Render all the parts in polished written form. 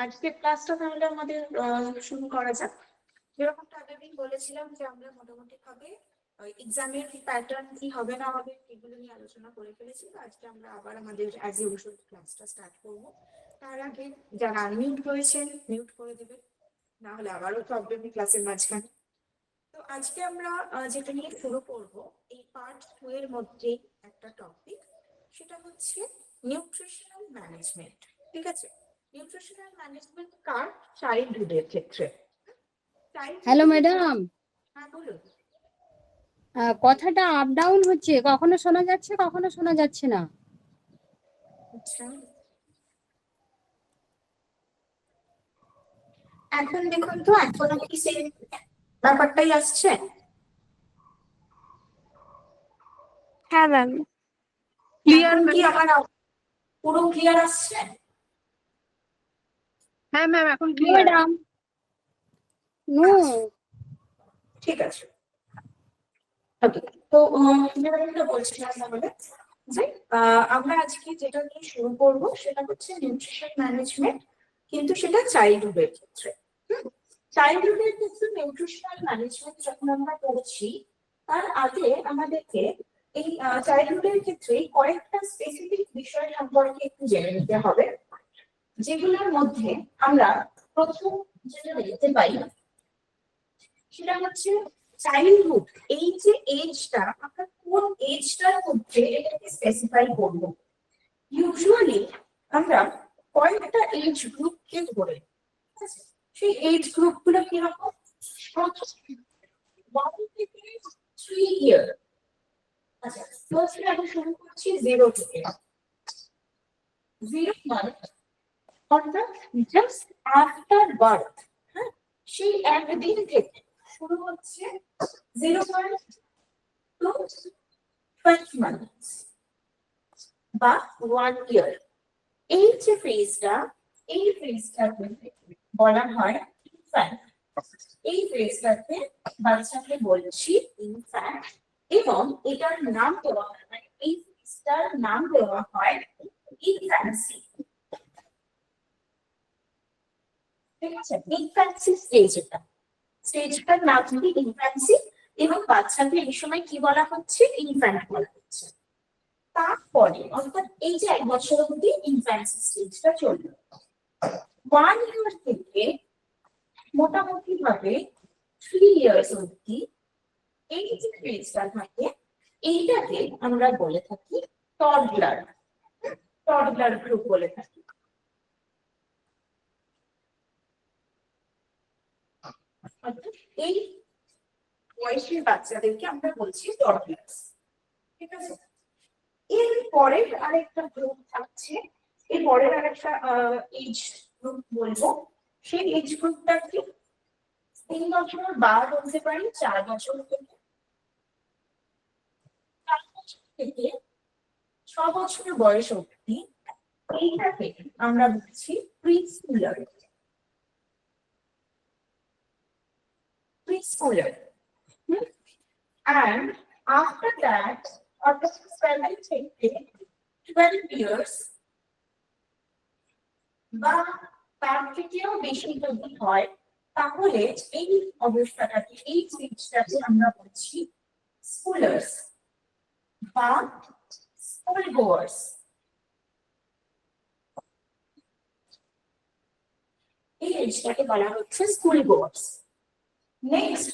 আজকের ক্লাসটা তাহলে আমাদের শুরু করা যাক। যেরকমটা আগের দিন বলেছিলাম যে আমরা মোটামুটি ভাবে এক্সামের প্যাটার্ন কি হবে না হবে এগুলো নিয়ে আলোচনা করে ফেলেছি। আজকে আমরা আবার আমাদের অ্যাজ ইউজুয়াল ক্লাসটা স্টার্ট করবো। তার আগে যারা আনমিউট হয়েছেন মিউট করে দেবেন, না হলে আবারও প্রবলেম ক্লাসের মাঝখানে। তো আজকে আমরা যেটা নিয়ে শুরু করব, এই পার্ট 2 এর মধ্যে একটা টপিক, সেটা হচ্ছে নিউট্রিশনাল ম্যানেজমেন্ট। ঠিক আছে, নিউট্রিশনাল ম্যানেজমেন্ট কার চাইল্ডহুডের ক্ষেত্রে। হ্যালো ম্যাডাম, হ্যাঁ বলুন। কথাটা আপ ডাউন হচ্ছে, কখনো শোনা যাচ্ছে কখনো শোনা যাচ্ছে না। আচ্ছা, এখন দেখুন তো, এখনো কি সেই ব্যাপারটাই আসছে? হ্যাঁ ম্যাম, ক্লিয়ার কি আমার পুরো ক্লিয়ার আসছে? হ্যাঁ ম্যাম এখন ক্লিয়ার। ম্যাডাম নো, ঠিক আছে। ওকে, তো যেটা বলছিলাম তাহলে যে আমরা আজকে যেটা নিয়ে শুরু করব সেটা হচ্ছে নিউট্রিশন ম্যানেজমেন্ট, কিন্তু সেটা চাইল্ডহুডের ক্ষেত্রে। চাইল্ডহুডের ক্ষেত্রে নিউট্রিশনাল ম্যানেজমেন্ট যখন আমরা করছি, তার আগে আমাদেরকে এই চাইল্ডহুডের ক্ষেত্রে কয়েকটা স্পেসিফিক বিষয় সম্পর্কে একটু জেনে নিতে হবে, যেগুলোর মধ্যে আমরা প্রথম যেটা দেখতে পাই সেটা হচ্ছে চাইল্ডহুড। এই যে এজটা, আমরা কোন এজটার মধ্যে এটাকে স্পেসিফাই করব। ইউজুয়ালি আমরা কয়েকটা এজ গ্রুপকে ধরে, সেই এজ গ্রুপ গুলো কিরকম, 1 থেকে 3 ইয়ার। আচ্ছা, ফার্স্টে আমরা শুরু করছি 0 থেকে। 0 মানে অর্থাৎ জাস্ট আফটার বার্থ, হ্যাঁ, সেই একদিন থেকে শুরু হচ্ছে 0.2 months বা 1 year। এই যে ফেজটা, এই ফেজটাকে বলা হয় ইনফ্যান্ট। এই ফেজটাকে বাচ্চাকে বলছি ইনফ্যান্ট, এবং এটার নাম দেওয়া হয়, মানে এই ফেজটার নাম দেওয়া হয় ইনফ্যান্সি। ঠিক আছে, ইনফ্যান্সি স্টেজ, এটা স্টেজটার নাম হলো ইনফ্যান্সি, এবং বাচ্চাকে এই সময় কি বলা হচ্ছে, ইনফ্যান্ট বলা হচ্ছে। তারপরে অর্থাৎ এই যে 1 বছর অবধি ইনফ্যান্সি স্টেজটা চলবে। 1 year থেকে মোটামুটি ভাবে 3 years অবধি এই যে ফেজটা থাকে, এইটাকে আমরা বলে থাকি টডলার, টডলার গ্রুপ বলে থাকি। এই বয়সের বাচ্চাদেরকে আমরা বলছি টডলার্স। ঠিক আছে, এর পরের আরেকটা গ্রুপ থাকছে, এর পরের আরেকটা এজ গ্রুপ বলবো। সেই এজ গ্রুপটা কি 3 বছর বা বলতে পারি 4 বছর থেকে, 4 বছর থেকে 6 বছর বয়স অবধি এইটাকে আমরা বলছি প্রিস্কুলার। প্রিস্কুলার and after that অর্থাৎ 7 থেকে 12 years বা তার থেকেও বেশি যদি হয়, তাহলে এই অবস্থাটাকে, এই স্টেজটাকে আমরা বলছি স্কুলার্স বা স্কুল গোয়ার্স। এই এজটাকে বলা হচ্ছে স্কুল গোয়ার্স। নেক্সট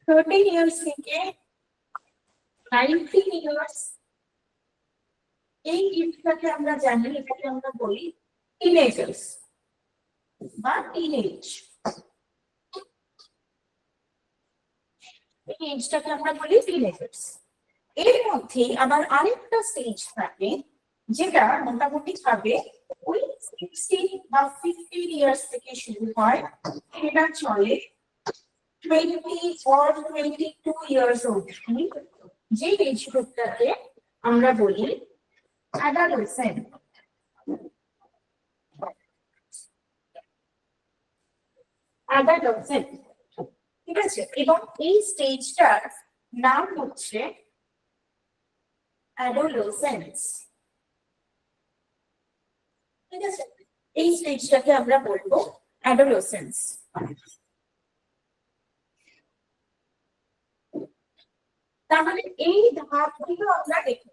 13 years থেকে 19 years, এই এজটাকে আমরা জানি, এটাকে আমরা বলি টিনেজার্স বা টিনেজ। এই এজটাকে আমরা বলি টিনেজার্স। এর মধ্যে আবার আরেকটা স্টেজ থাকে, যেটা মোটামুটি ভাবে ওই 16 বা 15 ইয়ার্স থেকে শুরু হয়, সেটা চলে 20 or 22 ইয়ার্স অবধি, যে এজ গ্রুপটাকে আমরা বলি অ্যাডালসেন্ট। অ্যাডালসেন্ট, ঠিক আছে, এবং এই স্টেজটার নাম হচ্ছে অ্যাডোলেসেন্স। ঠিক আছে, এই স্টেজটাকে আমরা বলবো অ্যাডোলেসেন্স। তাহলে এই ধাপগুলো আমরা দেখি,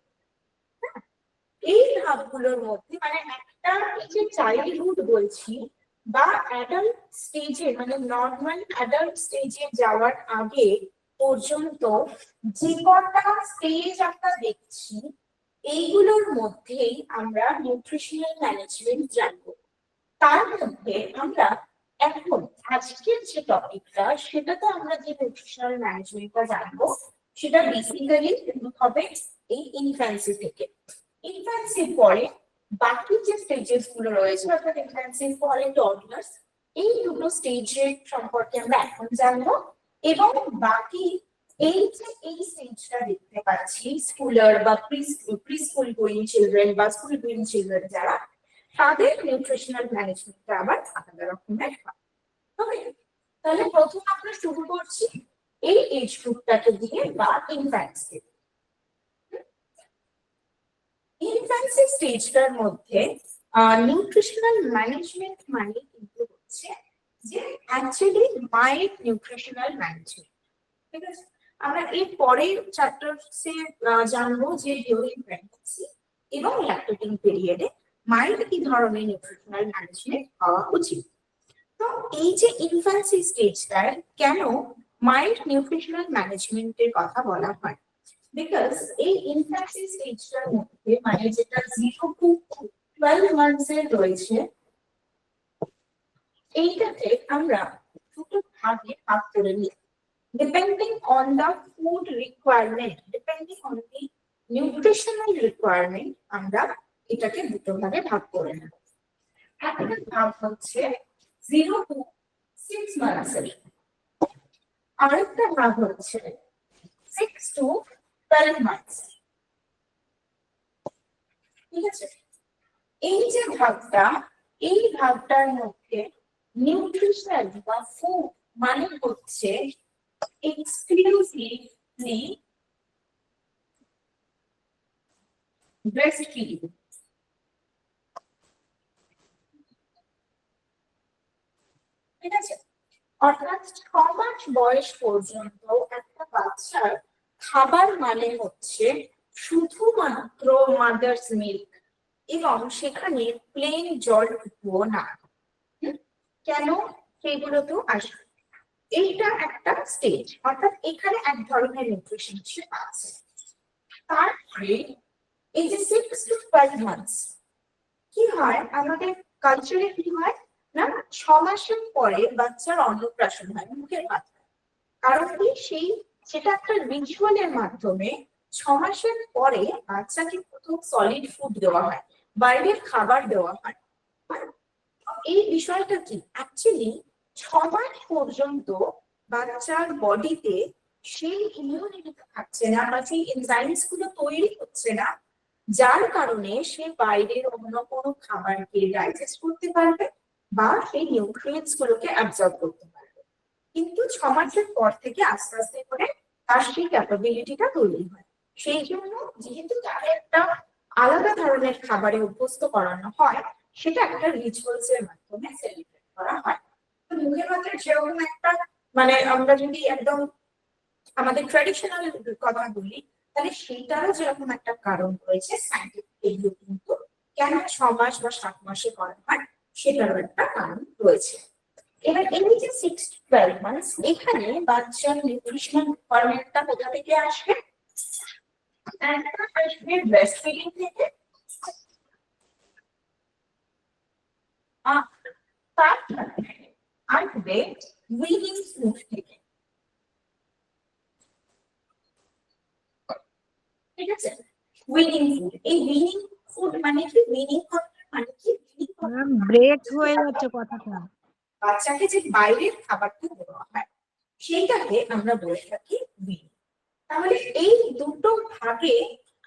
এই ধাপগুলোর মধ্যে মানে একটা যে চাইল্ডহুড বলছি বা অ্যাডাল্ট স্টেজে মানে নর্মাল অ্যাডাল্ট স্টেজে যাওয়ার আগে পর্যন্ত যে কটা স্টেজ আমরা দেখছি এইগুলোর মধ্যেই আমরা নিউট্রিশনাল ম্যানেজমেন্ট জানবো। তার মধ্যে আমরা এখন আজকের যে টপিকটা সেটাতে আমরা যে নিউট্রিশনাল ম্যানেজমেন্টটা জানবো সেটা বেসিক্যালি হবে এই ইনফ্যান্সি থেকে। ইনফ্যান্সির পরে বাকি যে স্টেজেস গুলো রয়েছে অর্থাৎ ইনফ্যান্সির পরে টডলার্স, এই দুটো স্টেজের সম্পর্কে আমরা এখন জানবো। এবং বাকি এই যে এই স্টেজটা দেখতে পাচ্ছি স্কুলার বা প্রি স্কুল গোয়িং চিলড্রেন বা স্কুল গোয়িং চিলড্রেন যারা, তাদের নিউট্রিশনাল ম্যানেজমেন্টটা আবার আলাদা রকমের হয়। ওকে, তাহলে প্রথম আমরা শুরু করছি এই এজ গ্রুপটাকে দিয়ে বা ইনফ্যান্সি। ইনফ্যান্সি স্টেজটার মধ্যে নিউট্রিশনাল ম্যানেজমেন্ট মানে কিন্তু হচ্ছে যে অ্যাকচুয়ালি মায়ের নিউট্রিশনাল ম্যানেজমেন্ট। ঠিক আছে, আমরা এর পরের চ্যাপ্টারসে জানবো যে ডিউরিং প্রেগন্যান্সি এবং ল্যাকটেটিং পিরিয়ডে মায়ের কি ধরনের নিউট্রিশনাল ম্যানেজমেন্ট হওয়া উচিত। তো এই যে ইনফ্যান্সি স্টেজটায় কেন মায়ের নিউট্রিশনাল ম্যানেজমেন্টের কথা বলা হয়, বিকজ এই ইনফ্যান্সি স্টেজটার মধ্যে মানে যেটা 0 to 12 মান্থস এর রয়েছে, এইটাতে আমরা দুটো ভাগে ভাগ করে নিই depending on the food requirement, depending on the nutritional requirement আমরা এটাকে দুটো ভাগে ভাগ করে নেব। একটা ভাগ হচ্ছে 0 to 6 মান্থস এর, আরেকটা ভাগ হচ্ছে 6 to 12 মান্থস। ঠিক আছে, এই যে ভাগটা, এই ভাগটার মধ্যে নিউট্রিশনাল বা ফুড মানে হচ্ছে এক্সক্লুসিভলি ব্রেস্ট ফিডিং। ঠিক আছে, অর্থাৎ 6 মাস বয়স পর্যন্ত একটা বাচ্চার খাবার মানে হচ্ছে শুধুমাত্র মাদার্স মিল্ক এবং সেখানে প্লেন জল ঢুকবো না। কেন, সেগুলো তো আসবে। এইটা একটা স্টেজ, অর্থাৎ এখানে এক ধরনের নিউট্রিশন আছে। তারপরে এই যে 6 to 12 মান্থস কি হয় আমাদের কালচারে, কি হয় না 6 মাসের পরে বাচ্চার অন্নপ্রাশন হয় মুখের মাধ্যমে। কারণ কি, সেটা একটা রিচুয়ালের মাধ্যমে 6 মাসের পরে বাচ্চাকে প্রথম সলিড ফুড দেওয়া হয়, বাইরের খাবার দেওয়া হয়। এই বিষয়টা কি, অ্যাকচুয়ালি 6 মাস পর্যন্ত বাচ্চার বডিতে সেই ইমিউনিটি থাকছে না বা সেই এনজাইমস গুলো তৈরি হচ্ছে না, যার কারণে সে বাইরের অন্য কোনো খাবারকে ডাইজেস্ট করতে পারবে বা সেই নিউট্রিয়েন্টস গুলোকে অ্যাবজর্ব করতে পারবে। কিন্তু 6 মাসের পর থেকে আস্তে আস্তে করে তার সেই ক্যাপাবিলিটিটা তৈরি হয়। সেই জন্য যেহেতু তাকে একটা আলাদা ধরনের খাবারে অভ্যস্ত করানো হয়, সেটা একটা রিচুয়ালস এর মাধ্যমে সেলিব্রেট করা হয়। তো মুখের ভাতের যেরকম একটা মানে আমরা যদি একদম আমাদের ট্র্যাডিশনাল কথা বলি, তাহলে সেটারও যেরকম একটা কারণ রয়েছে সাইন্টিফিক, কিন্তু কেন 6 মাস বা 7 মাসে করা হয় সেটারও একটা কারণ রয়েছে। এবার এই যে 6 to 12 মান্থস, এখানে বাচ্চার নিউট্রিশনাল রিকোয়ারমেন্টটা কোথা থেকে আসবে, একটা আসবে ব্রেস্ট ফিডিং থেকে, তারপরে আসবে উইনিং ফুড থেকে। ঠিক আছে, উইনিং ফুড, এই উইনিং ফুড মানে কি, উইনিং মানে কি, ব্রেক হয়ে যাচ্ছে কথাটা। বাচ্চাকে যে বাইরের খাবারটা দেওয়া হয় সেইটাকে আমরা বলে থাকি উইনিং। তাহলে এই দুটো ভাগে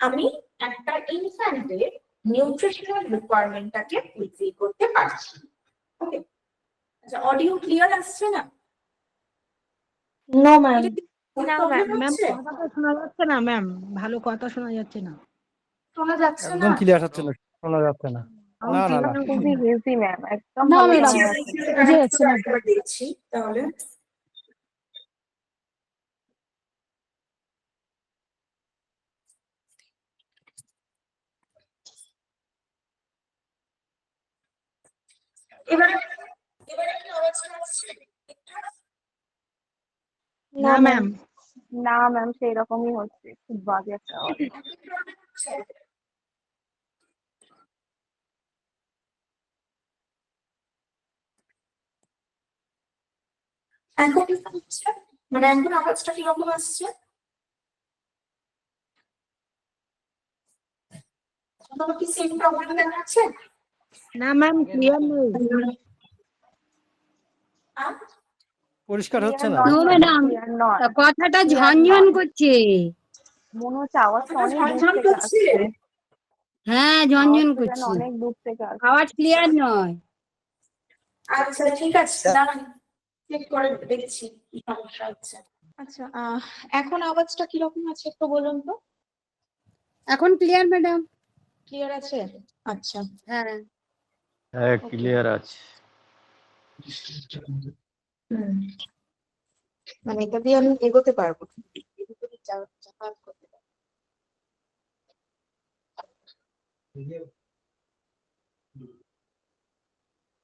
আমি একটা ইনফ্যান্টের নিউট্রিশনাল রিকোয়ারমেন্টটাকে ফুলফিল করতে পারছি। ওকে, আচ্ছা, অডিও ক্লিয়ার আসছে না? No ma'am. প্রবলেম ম্যাম হচ্ছে? কথাটা শোনা যাচ্ছে না ম্যাম, ভালো কথা শোনা যাচ্ছে না। শোনা যাচ্ছে না? একদম ক্লিয়ার হচ্ছে না, শোনা যাচ্ছে না। না না না খুবই হেলদি ম্যাম, একদম না, ভালো ম্যাডাম। শোনা যাচ্ছে না। বুঝে যাচ্ছে না। একবার দিচ্ছি তাহলে। এবারে এবারে কি আওয়াজটা আসছে? না ম্যাম, না ম্যাম, সেই রকমই হচ্ছে, খুব বাজে একটা আওয়াজ। এখন কি হচ্ছে? মানে এখন আওয়াজটা কিরকম আসছে? তোমার কি সেম প্রবলেম দেখা যাচ্ছে? না ম্যাম, ক্লিয়ার নেই। পরিষ্কার হচ্ছে না। No, madam. ক্লিয়ার নয়, কথাটা Clear ঝনঝন নয়। করছে। মনে হচ্ছে আওয়াজটা অনেক দূর ঝনঝন থেকে করছে? আসছে। হ্যাঁ, ঝনঝন আওয়াজটা যেন করছে। অনেক দূর থেকে আসছে। আওয়াজ ক্লিয়ার নয়। আচ্ছা ঠিক আছে, দাঁড়ান চেক করে দেখছি কি সমস্যা হচ্ছে। আচ্ছা এখন আওয়াজটা কিরকম আছে একটু বলুন তো। এখন ক্লিয়ার ম্যাডাম। ক্লিয়ার আছে? আচ্ছা হ্যাঁ। হ্যাঁ, ক্লিয়ার আছে। হুম, মানে এটা দিয়ে আমি এগোতে পারবো, এদিক ওদিক যাতায়াত করতে পারবো।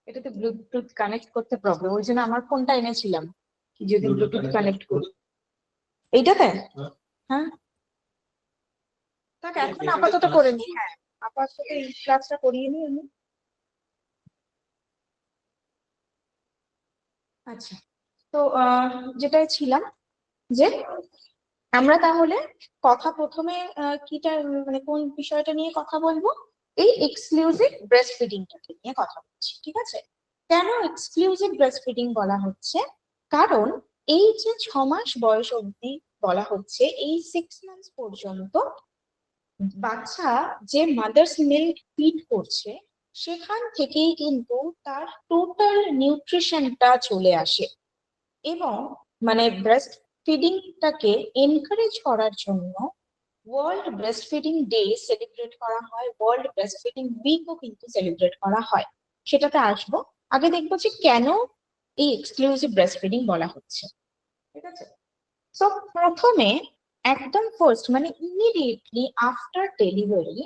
এটাতে ব্লুটুথ কানেক্ট করতে প্রবলেম, ওই জন্য আমার ফোনটা এনেছিলাম কি যদি ব্লুটুথ কানেক্ট করি। এইটাতে? হ্যাঁ তাকে এখন আপাতত করে নি। হ্যাঁ আপাতত এই ক্লাসটা করিয়ে নি আমি। আচ্ছা তো যেটাই ছিলাম যে আমরা তাহলে কথা প্রথমে কিটা মানে কোন বিষয়টা নিয়ে কথা বলবো, এই এক্সক্লুসিভ ব্রেস্ট ফিডিংটাকে নিয়ে কথা বলছি, ঠিক আছে? কেন এক্সক্লুসিভ ব্রেস্ট ফিডিং বলা হচ্ছে? কারণ এই যে 6 মাস বয়স অবধি বলা হচ্ছে, এই 6 মান্থস পর্যন্ত বাচ্চা যে মাদার্স মিল্ক ফিড করছে সেখান থেকেই কিন্তু তার টোটাল নিউট্রিশনটা চলে আসে। এবং মানে ব্রেস্ট ফিডিংটাকে এনকারেজ করার জন্য world breast feeding day celebrate করা হয়, ওয়ার্ল্ড ব্রেস্ট ফিডিং উইকও কিন্তু সেলিব্রেট করা হয়, সেটাতে আসবো। আগে দেখবো যে কেন এই এক্সক্লুসিভ ব্রেস্ট ফিডিং বলা হচ্ছে, ঠিক আছে? সো প্রথমে একদম ফার্স্ট মানে ইমিডিয়েটলি আফটার ডেলিভারি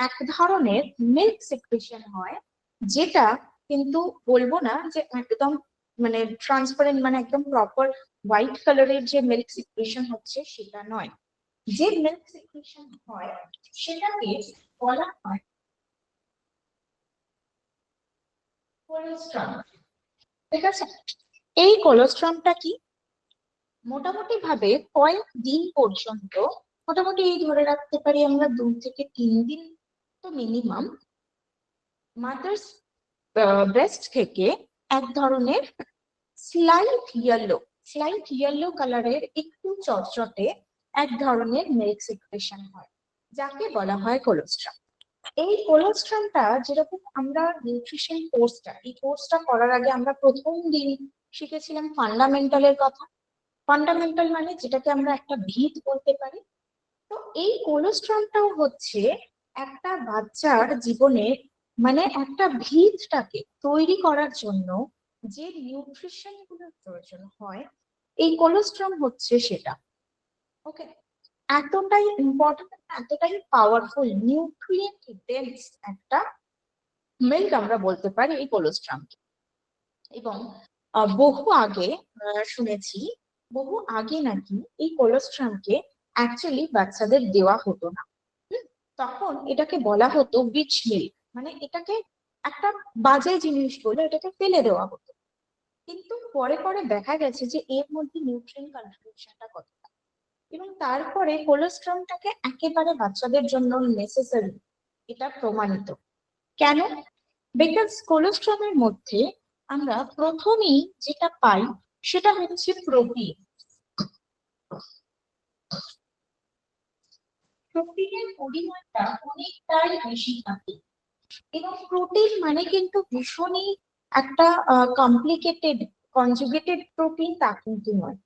এক ধরনের মিল্ক সিক্রেশন হয়, যেটা কিন্তু বলবো না যে একদম মানে ট্রান্সপারেন্ট মানে একদম প্রপার হোয়াইট কালারের যে মিল্ক সিক্রেশন হচ্ছে সেটা নয়। যে মিল্ক সিক্রেশন হয় সেটাকে বলা হয় কোলোস্ট্রাম, ঠিক আছে? এই কোলোস্ট্রামটা কি মোটামুটি ভাবে কয়েকদিন পর্যন্ত, মোটামুটি এই ধরে রাখতে পারি আমরা 2 থেকে 3 দিন তো মিনিমাম, মাদার্স ব্রেস্ট থেকে এক ধরনের স্লাইট ইয়েলো কালারের একটু চটচটে এক ধরনের মিল্ক সিক্রেশন হয়, যাকে বলা হয় কোলোস্ট্রাম। এই কোলোস্ট্রামটা যেরকম আমরা নিউট্রিশন কোর্সটা, এই কোর্সটা করার আগে আমরা প্রথম দিন শিখেছিলাম ফান্ডামেন্টালের কথা। ফান্ডামেন্টাল মানে যেটাকে আমরা একটা ভিত বলতে পারি। তো এই কোলোস্ট্রামটাও হচ্ছে একটা বাচ্চার জীবনে মানে একটা ভিতটাকে তৈরি করার জন্য যে নিউট্রিশন গুলোর প্রয়োজন হয়, এই কোলোস্ট্রাম হচ্ছে সেটা। ওকে, এতটাই ইম্পর্টেন্ট, এতটাই পাওয়ারফুল নিউট্রিয়েন্ট ডেন্স একটা মিল্ক আমরা বলতে পারি এই কোলোস্ট্রামকে। এবং বহু আগে শুনেছি, বহু আগে নাকি এই কোলোস্ট্রামকে অ্যাকচুয়ালি বাচ্চাদের দেওয়া হতো না। তখন এটাকে বলা হতো উইচ মিল্ক, মানে এটাকে একটা বাজে জিনিস বলে এটাকে ফেলে দেওয়া হতো। কিন্তু পরে পরে দেখা গেছে যে এর মধ্যে নিউট্রিয়েন্ট কন্ট্রিবিউশনটা কতটা, এবং তারপরে কোলেস্ট্রমটাকে একেবারে বাচ্চাদের জন্য নেসেসারি, এটা প্রমাণিত। কেন? বিকজ কোলেস্ট্রমের মধ্যে আমরা প্রথমেই যেটা পাই সেটা হচ্ছে প্রোটিন। প্রোটিনের পরিমাণটা অনেকটাই বেশি থাকে, এবং প্রোটিন মানে কিন্তু ভীষণই একটা কমপ্লিকেটেড কনজুগেটেড প্রোটিন তা কিন্তু নয়।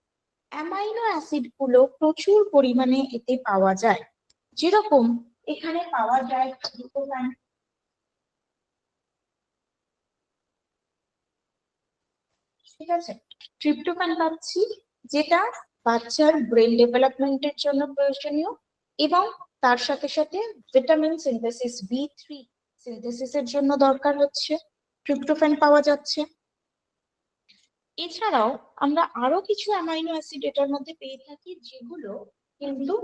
অ্যামাইনো অ্যাসিড গুলো প্রচুর পরিমাণে এতে পাওয়া যায়, যেরকম এখানে পাওয়া যায় ট্রিপ্টোফ্যান, ঠিক আছে, ট্রিপ্টোফ্যান পাচ্ছি যেটা বাচ্চার ব্রেন ডেভেলপমেন্টের জন্য প্রয়োজনীয়, এবং তার সাথে সাথে ভিটামিন সিনথেসিস B3 সিনথেসিসের জন্য দরকার হচ্ছে ট্রিপ্টোফ্যান পাওয়া যাচ্ছে। এছাড়াও আমরা আরো কিছু অ্যামাইনো অ্যাসিড এটার মধ্যে পেয়ে থাকি, যেগুলো কিন্তু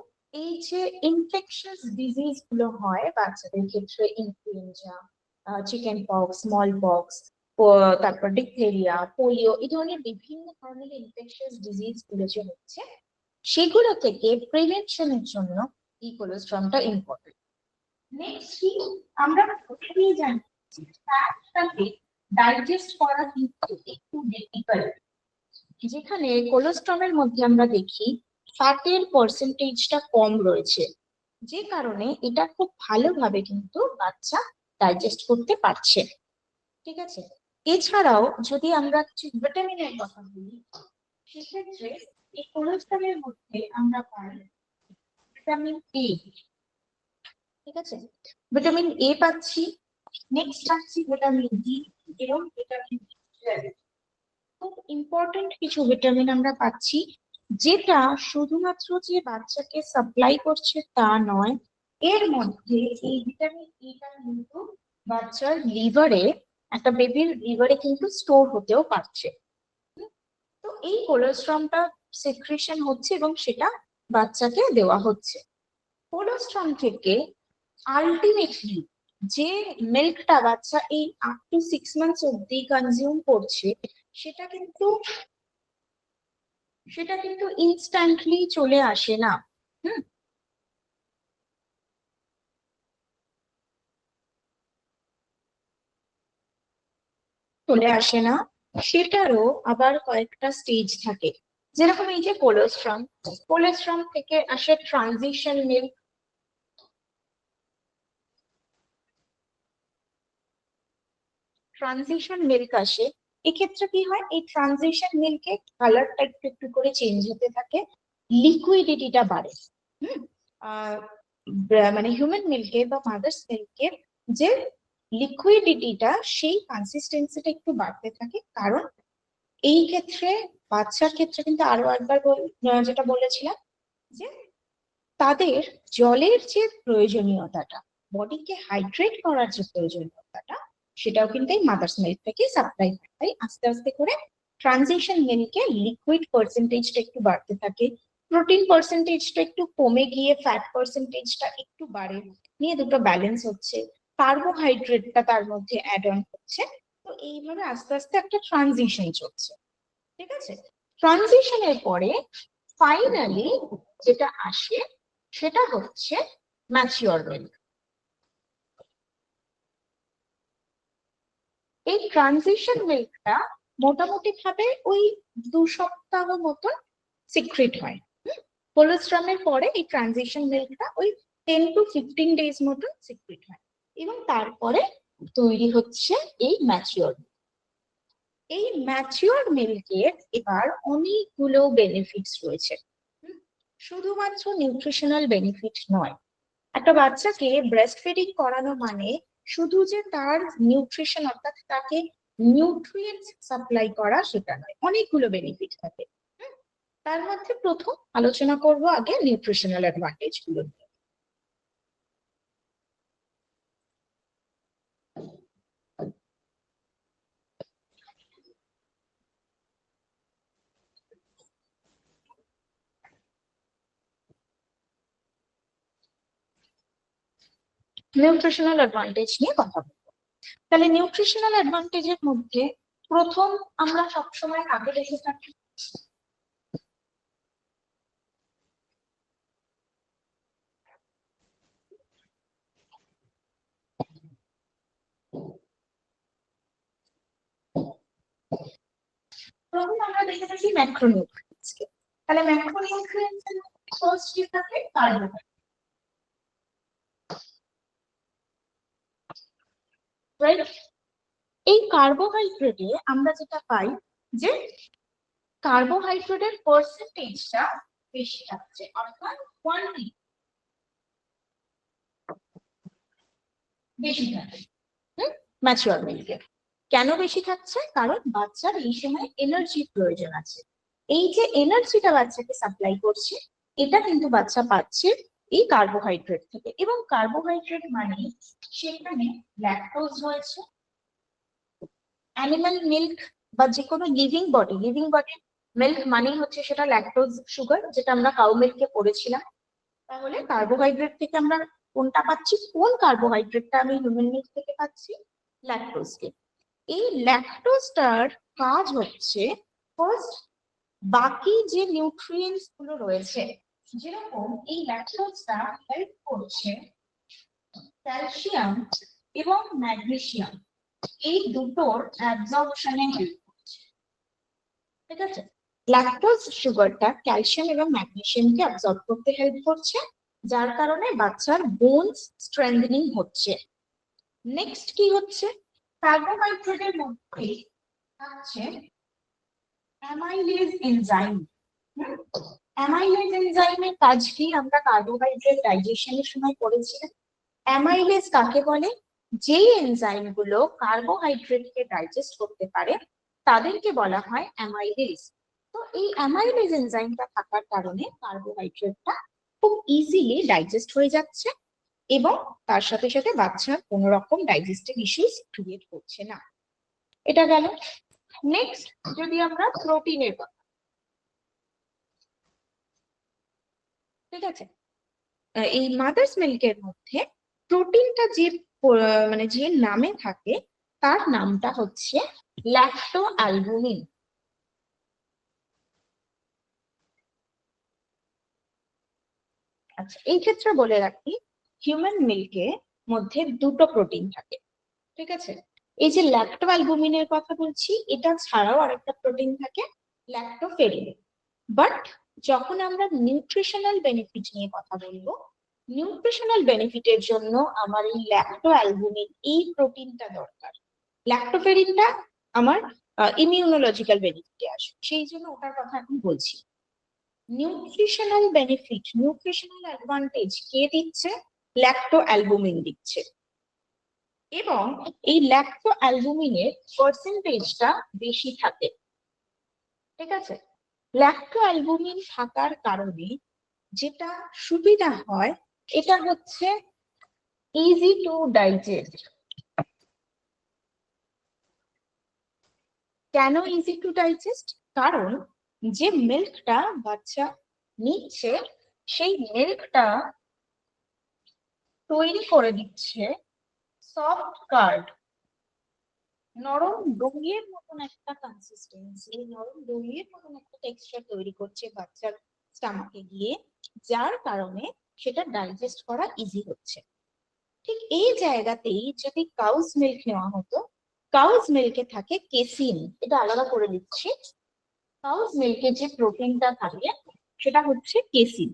এই যে ইনফেকশাস ডিজিজ গুলো হয় বাচ্চাদের ক্ষেত্রে, influenza, chicken pox, small pox, তারপর ডিপথেরিয়া, পোলিও, এই ধরনের বিভিন্ন ধরনের ইনফেকশাস ডিজিজ গুলো যে হচ্ছে, সেগুলো থেকে প্রিভেনশনের জন্য এই কোলেস্ট্রমটা ইম্পর্টেন্ট। নেক্সট আমরা প্রথমেই জানি ফ্যাটটাকে ডাইজেস্ট করা কিন্তু একটু ডিফিকাল্ট, যেখানে কোলেস্ট্রমের মধ্যে আমরা দেখি ফ্যাটের পার্সেন্টেজটা কম রয়েছে, যে কারণে এটা খুব ভালোভাবে কিন্তু বাচ্চা ডাইজেস্ট করতে পারছে, ঠিক আছে। এছাড়াও যদি আমরা কিছু ভিটামিনের কথা বলি, সেক্ষেত্রে এই কোলেস্ট্রমের মধ্যে আমরা পাই ভিটামিন এ, ঠিক আছে, ভিটামিন এ পাচ্ছি। নেক্সট পাচ্ছি ভিটামিন ডি এবং ভিটামিন B12। খুব ইম্পর্টেন্ট কিছু ভিটামিন আমরা পাচ্ছি, যেটা শুধুমাত্র যে বাচ্চাকে সাপ্লাই করছে তা নয়, এর মধ্যে এই ভিটামিন ইটা কিন্তু বাচ্চার লিভারে, একটা বেবির লিভারে কিন্তু স্টোর হতেও পারছে। তো এই কোলেস্ট্রমটা সিক্রেশন হচ্ছে এবং সেটা বাচ্চাকে দেওয়া হচ্ছে। কোলেস্ট্রম থেকে আলটিমেটলি যে মিল্কটা বাচ্চা এই আপ টু 6 মান্থস অব্দি কনজিউম করছে, সেটা কিন্তু ইনস্ট্যান্টলি চলে আসে না। চলে আসে না, সেটারও আবার কয়েকটা স্টেজ থাকে। যেরকম এই যে কোলেস্ট্রম থেকে আসে ট্রানজিশন মিল্ক, আসে। এক্ষেত্রে কি হয়, এই ট্রানজিশন মিল্কে কালারটা একটু একটু করে চেঞ্জ হতে থাকে, লিকুইডিটিটা বাড়ে। মানে হিউম্যান মিল্কে বা মাদার্স মিল্কে যে লিকুইডিটিটা, সেই কনসিস্টেন্সিটা একটু বাড়তে থাকে, কারণ এই ক্ষেত্রে বাচ্চার ক্ষেত্রে কিন্তু আরো একবার যেটা বলেছিলাম, যে তাদের জলের যে প্রয়োজনীয়তাটা, বডিকে হাইড্রেট করার যে প্রয়োজনীয়তাটা, সেটাও কিন্তু এই মাদার্স মিল্ক থেকে সাপ্লাই হয়। তাই আস্তে আস্তে করে ট্রানজিশন মিল্কে লিকুইড পার্সেন্টেজটা একটু বাড়তে থাকে, প্রোটিন পার্সেন্টেজটা একটু কমে গিয়ে ফ্যাট পার্সেন্টেজটা একটু বাড়ে, নিয়ে দুটো ব্যালেন্স হচ্ছে, কার্বোহাইড্রেটটা তার মধ্যে অ্যাড অন হচ্ছে। তো এইভাবে আস্তে আস্তে একটা ট্রানজিশন চলছে, ঠিক আছে। ট্রানজিশনের পরে ফাইনালি যেটা আসে সেটা হচ্ছে ম্যাচিওর মিল্ক। এই ট্রানজিশন মিল্কটা মোটামুটি ভাবে ওই 2 সপ্তাহ মতন সিক্রেট হয়। কোলেস্ট্রমের পরে এই ট্রানজিশন মিল্কটা ওই 10 to 15 ডেজ মতন সিক্রেট হয়, এবং তারপরে তৈরি হচ্ছে এই ম্যাচিওর। এই ম্যাচিওর মিল্কের এবার অনেকগুলো বেনিফিটস রয়েছে, শুধুমাত্র নিউট্রিশনাল বেনিফিট নয়। একটা বাচ্চাকে ব্রেস্ট ফিডিং করানো মানে শুধু যে তার নিউট্রিশন, অর্থাৎ তাকে নিউট্রিয়েন্টস সাপ্লাই করা, সেটা নয়, অনেকগুলো বেনিফিট থাকে। তার মধ্যে প্রথম আলোচনা করব আগে নিউট্রিশনাল অ্যাডভান্টেজ গুলো। নিউট্রিশনাল অ্যাডভান্টেজ নিয়ে কথা বলবো। তাহলে নিউট্রিশনাল অ্যাডভান্টেজের মধ্যে প্রথম আমরা সবসময় কাকে দেখে থাকি? প্রথম আমরা দেখে থাকি ম্যাক্রোনিউট্রিয়েন্টস কে। তাহলে ম্যাক্রোনিউট্রিয়েন্টস এর ফার্স্ট কি থাকে? Carbohydrate, right? এই কার্বোহাইড্রেটে আমরা যেটা পাই, যে কার্বোহাইড্রেটের পার্সেন্টেজটা বেশি থাকছে, অর্থাৎ কোয়ান্টিটি। বেশি থাকে ম্যাচিওর মিল্কে। কেন বেশি থাকছে? কারণ বাচ্চার এই সময় এনার্জির প্রয়োজন আছে। এই যে এনার্জিটা বাচ্চাকে সাপ্লাই করছে, এটা কিন্তু বাচ্চা পাচ্ছে এই কার্বোহাইড্রেট থেকে। এবং কার্বোহাইড্রেট মানে সেখানে ল্যাকটোজ রয়েছে, অ্যানিমাল মিল্ক বা যে কোনো লিভিং বডি মিল্ক মানেই হচ্ছে সেটা ল্যাকটোজ সুগার, যেটা আমরা কাউ মিল্কে পড়েছিলাম। তাহলে কার্বোহাইড্রেট থেকে আমরা কোনটা পাচ্ছি? কোন কার্বোহাইড্রেটটা আমি হিউম্যান মিল্ক থেকে পাচ্ছি? ল্যাকটোজকে। এই ল্যাকটোজটার কাজ হচ্ছে ফার্স্ট বাকি যে নিউট্রিয়েন্টস গুলো রয়েছে, যেরকম এই ল্যাকটোজটা হেল্প করছে ক্যালসিয়াম এবং ম্যাগনেসিয়াম, এই দুটোর অ্যাবজর্পশনে হেল্প করছে। ঠিক আছে, ল্যাকটোজ সুগারটা ক্যালসিয়াম এবং ম্যাগনেসিয়ামকে অ্যাবজর্ব করতে হেল্প করছে, যার কারণে বাচ্চার বোনস স্ট্রেংথেনিং হচ্ছে। নেক্সট কি হচ্ছে? কার্বোহাইড্রেটের মধ্যে আছে অ্যামাইলেজ এনজাইম। অ্যামাইলেজ এনজাইমের কাজ কি আমরা কার্বোহাইড্রেট ডাইজেশনের সময় পড়েছিলাম। অ্যামাইলেজ কাকে বলে? যেই এনজাইম গুলো কার্বোহাইড্রেটকে ডাইজেস্ট করতে পারে তাদেরকে বলা হয় অ্যামাইলেজ। তো এই অ্যামাইলেজ এনজাইমটা থাকার কারণে কার্বোহাইড্রেটটা খুব ইজিলি ডাইজেস্ট হয়ে যাচ্ছে এবং তার সাথে সাথে বাচ্চার কোনো রকম ডাইজেস্টিভ ইস্যুস ক্রিয়েট করছে না। এটা গেল। নেক্সট যদি আমরা প্রোটিনের কথা, ঠিক আছে, এই মাদার্স মিল্কের মধ্যে প্রোটিনটা যে মানে যে নামে থাকে তার নামটা হচ্ছে ল্যাক্টো অ্যালবুমিন। আচ্ছা, এই ক্ষেত্রে বলে রাখি হিউম্যান মিল্কের মধ্যে দুটো প্রোটিন থাকে। ঠিক আছে, এই যে ল্যাক্টো অ্যালবুমিনের কথা বলছি, এটা ছাড়াও আরেকটা প্রোটিন থাকে ল্যাক্টোফেরিন। বাট যখন আমরা নিউট্রিশনাল বেনিফিট নিয়ে কথা বলবো, নিউট্রিশনাল বেনিফিটের জন্য আমার এই ল্যাক্টো অ্যালবুমিন এই প্রোটিনটা দরকার। ল্যাক্টোফেরিনটা আমার ইমিউনোলজিক্যাল বেনিফিটে আসে, সেই জন্য ওটার কথা এখন বলছি। নিউট্রিশনাল বেনিফিট, নিউট্রিশনাল অ্যাডভান্টেজ কে দিচ্ছে? ল্যাক্টো অ্যালবুমিন দিচ্ছে। এবং এই ল্যাক্টো অ্যালবুমিনের পার্সেন্টেজটা বেশি থাকে। ঠিক আছে, ল্যাক্টো অ্যালবুমিন থাকার কারণে যেটা সুবিধা হয় এটা হচ্ছে ইজি টু ডাইজেস্ট। কেন ইজি টু ডাইজেস্ট? কারণ যে মিল্কটা বাচ্চা নিচ্ছে সেই মিল্কটা তৈরি করে দিচ্ছে সফট কার্ড, নরম দইয়ের মতন একটা কনসিস্টেন্সি, নরম দইয়ের মতন একটা টেক্সচার তৈরি করছে বাচ্চার স্টমাকে গিয়ে, যার কারণে সেটা ডাইজেস্ট করা ইজি হচ্ছে। ঠিক এই জায়গাতেই যদি কাউস মিল্ক নেওয়া হতো, কাউস মিল্কে থাকে কেসিন। এটা আলাদা করে দিচ্ছি, কাউস মিল্কে যে প্রোটিনটা থাকে সেটা হচ্ছে কেসিন,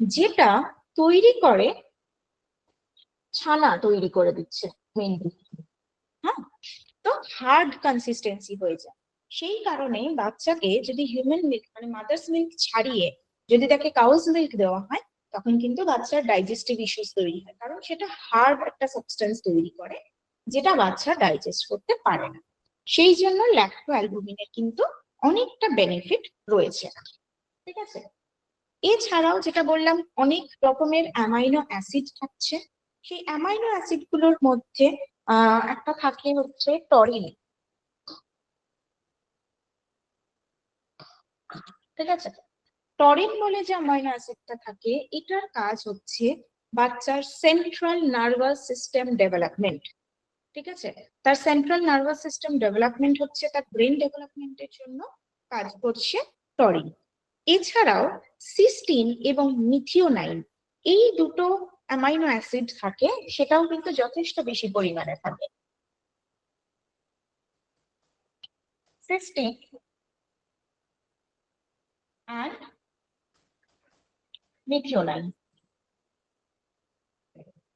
যেটা তৈরি করে ছানা তৈরি করে দিচ্ছে মেনলি। হ্যাঁ, তো হার্ড কনসিস্টেন্সি হয়ে যায়। সেই কারণে বাচ্চাকে যদি হিউম্যান মিল্ক মানে মাদার্স মিল্ক ছাড়িয়ে যদি তাকে কাউস মিল্ক দেওয়া হয়, তখন কিন্তু বাচ্চার ডাইজেস্টিভ ইস্যুস তৈরি হয়, কারণ সেটা হার্ড একটা সাবস্টেন্স তৈরি করে যেটা বাচ্চা ডাইজেস্ট করতে পারে না। সেই জন্য ল্যাক্টো অ্যালবুমিনের কিন্তু অনেকটা বেনিফিট রয়েছে। ঠিক আছে, এছাড়াও যেটা বললাম অনেক রকমের অ্যামাইনো অ্যাসিড থাকছে। সেই অ্যামাইনো অ্যাসিড গুলোর মধ্যে একটা থাকে হচ্ছে টরিন। ঠিক আছে, টরিন বলে যে অ্যামাইনো অ্যাসিডটা থাকে, এটার কাজ হচ্ছে বাচ্চার সেন্ট্রাল নার্ভাস সিস্টেম ডেভেলপমেন্ট। ঠিক আছে, তার সেন্ট্রাল নার্ভাস সিস্টেম ডেভেলপমেন্ট হচ্ছে তার ব্রেন ডেভেলপমেন্টের জন্য কাজ করছে টরিন। এছাড়াও সিস্টিন এবং মিথিওনাইন এই দুটো অ্যামাইনো অ্যাসিড থাকে, সেটাও কিন্তু যথেষ্ট বেশি পরিমাণে থাকে। Cysteine and methionine.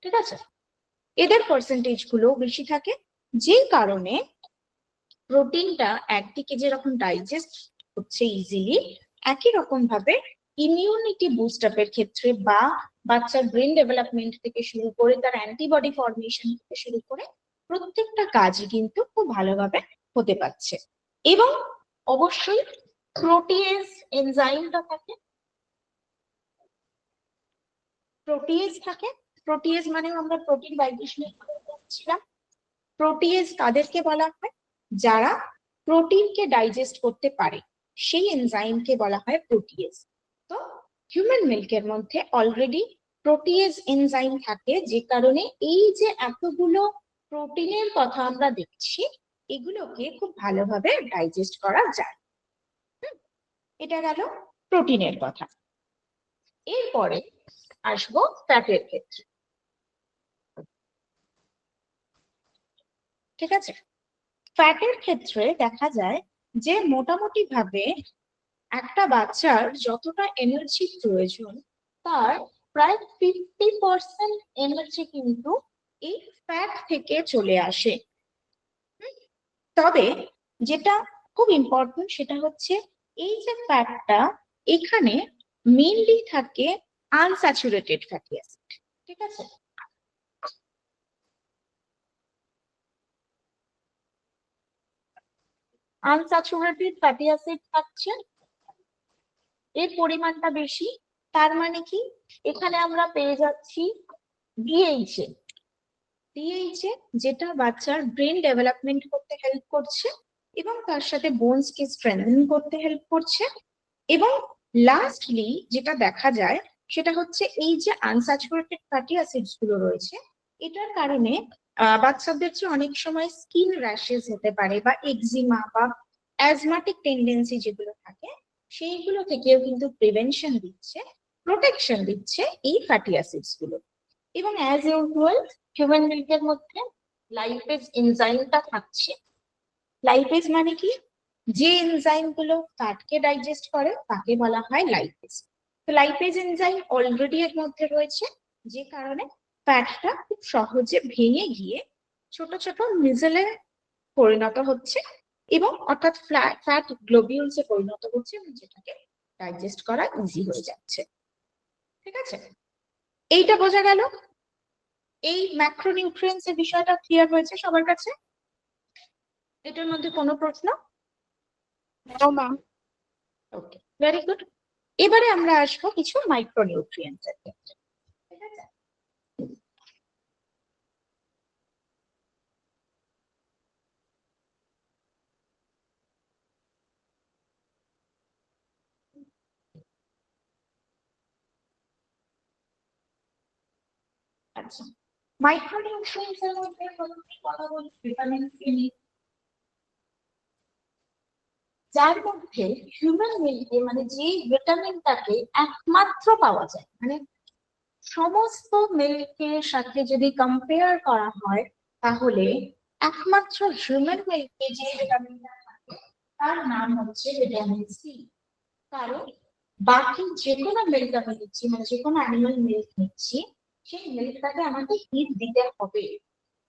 ঠিক আছে, এদের পার্সেন্টেজ গুলো বেশি থাকে, যে কারণে প্রোটিনটা একদিকে যেরকম ডাইজেস্ট হচ্ছে ইজিলি, একই রকম ভাবে ইমিউনিটি বুস্ট আপের ক্ষেত্রে বা বাচ্চার ব্রেন ডেভেলপমেন্ট থেকে শুরু করে তার অ্যান্টিবডি ফর্মেশন থেকে শুরু করে প্রত্যেকটা কাজই কিন্তু খুব ভালোভাবে হতে পারছে। এবং অবশ্যই প্রোটিয়েজ এনজাইমটা থাকে, প্রোটিয়েজ থাকে। প্রোটিয়েজ মানে আমরা প্রোটিন বাইন্ডিং করছিলাম। প্রোটিয়েজ কাদেরকে বলা হয়? যারা প্রোটিনকে ডাইজেস্ট করতে পারে সেই এনজাইমকে বলা হয় প্রোটিয়েজ। তো হিউম্যান মিল্কের মধ্যে অলরেডি প্রোটিয়েজ এনজাইম থাকে, যে কারণে এই যে এতগুলো প্রোটিনের কথা আমরা দেখছি এগুলোকে খুব ভালোভাবে ডাইজেস্ট করা যায়। এটা গেল প্রোটিনের কথা। এরপরে আসবো ফ্যাটের ক্ষেত্রে। ঠিক আছে, ফ্যাটের ক্ষেত্রে দেখা যায় যে মোটামুটি ভাবে একটা বাচ্চার যতটা এনার্জি প্রয়োজন তার প্রায় 50% এনার্জি কিন্তু এই ফ্যাট থেকে চলে আসে। তবে যেটা খুব ইম্পর্টেন্ট সেটা হচ্ছে এই যে ফ্যাটটা এখানে মেইনলি থাকে আনস্যাচুরেটেড ফ্যাটি অ্যাসিড। ঠিক আছে, আনস্যাচুরেটেড ফ্যাটি অ্যাসিড থাকছে, এর পরিমাণটা বেশি। তার মানে কি এখানে আমরা পেয়ে যাচ্ছি ডিএইচএ, ডিএইচএ যেটা বাচ্চার ব্রেন ডেভেলপমেন্ট করতে হেল্প করছে এবং তার সাথে বোনস কে স্ট্রেংথেন করতে হেল্প করছে। এবং লাস্টলি যেটা দেখা যায় সেটা হচ্ছে এই যে আনস্যাচুরেটেড ফ্যাটি অ্যাসিডস গুলো রয়েছে এটার কারণে বাচ্চাদের যে অনেক সময় স্কিন র্যাশেস হতে পারে বা এক্সিমা বা অ্যাজমাটিক টেন্ডেন্সি যেগুলো থাকে সেইগুলো থেকেও কিন্তু প্রিভেনশন দিচ্ছে, প্রোটেকশন দিচ্ছে এই ফ্যাটি অ্যাসিডস গুলো। এবং অ্যাজ ইউজুয়াল হিউম্যান মিল্কের মধ্যে লাইপেজ এনজাইমটা থাকছে। লাইপেজ মানে কি? যে এনজাইম গুলো ফ্যাটকে ডাইজেস্ট করে তাকে বলা হয় লাইপেজ। তো লাইপেজ এনজাইম অলরেডি এর মধ্যে রয়েছে, যে কারণে ফ্যাটটা খুব সহজে ভেঙে গিয়ে ছোট ছোট মিজেলে পরিণত হচ্ছে এবং অর্থাৎ ফ্যাট গ্লোবিউলসে পরিণত হচ্ছে এবং যেটাকে ডাইজেস্ট করা ইজি হয়ে যাচ্ছে। ঠিক আছে, এইটা বোঝা গেল। এই ম্যাক্রোনিউট্রিয়েন্টস এর বিষয়টা ক্লিয়ার হয়েছে সবার কাছে? এটার মধ্যে কোনো প্রশ্ন? ওকে, ভেরি গুড। এবারে আমরা আসবো কিছু মাইক্রোনিউট্রিয়েন্টস এর ক্ষেত্রে। ঠিক আছে, আচ্ছা, মাইক্রোনিউট্রিয়েন্টস এর মধ্যে প্রথমে কথা বলি ভিটামিন সি, যার মধ্যে হিউম্যান মিল্কে মানে যে ভিটামিনটাকে একমাত্র পাওয়া যায়, মানে সমস্ত মিল্কের সাথে যদি কম্পেয়ার করা হয় তাহলে একমাত্র হিউম্যান মিল্কে যে ভিটামিনটা থাকে তার নাম হচ্ছে ভিটামিন সি। কারণ বাকি যে কোনো মিল্ক আমি নিচ্ছি, মানে যে কোনো অ্যানিমাল মিল্ক নিচ্ছি সেই মিল্কটাকে আমাকে হিট দিতে হবে,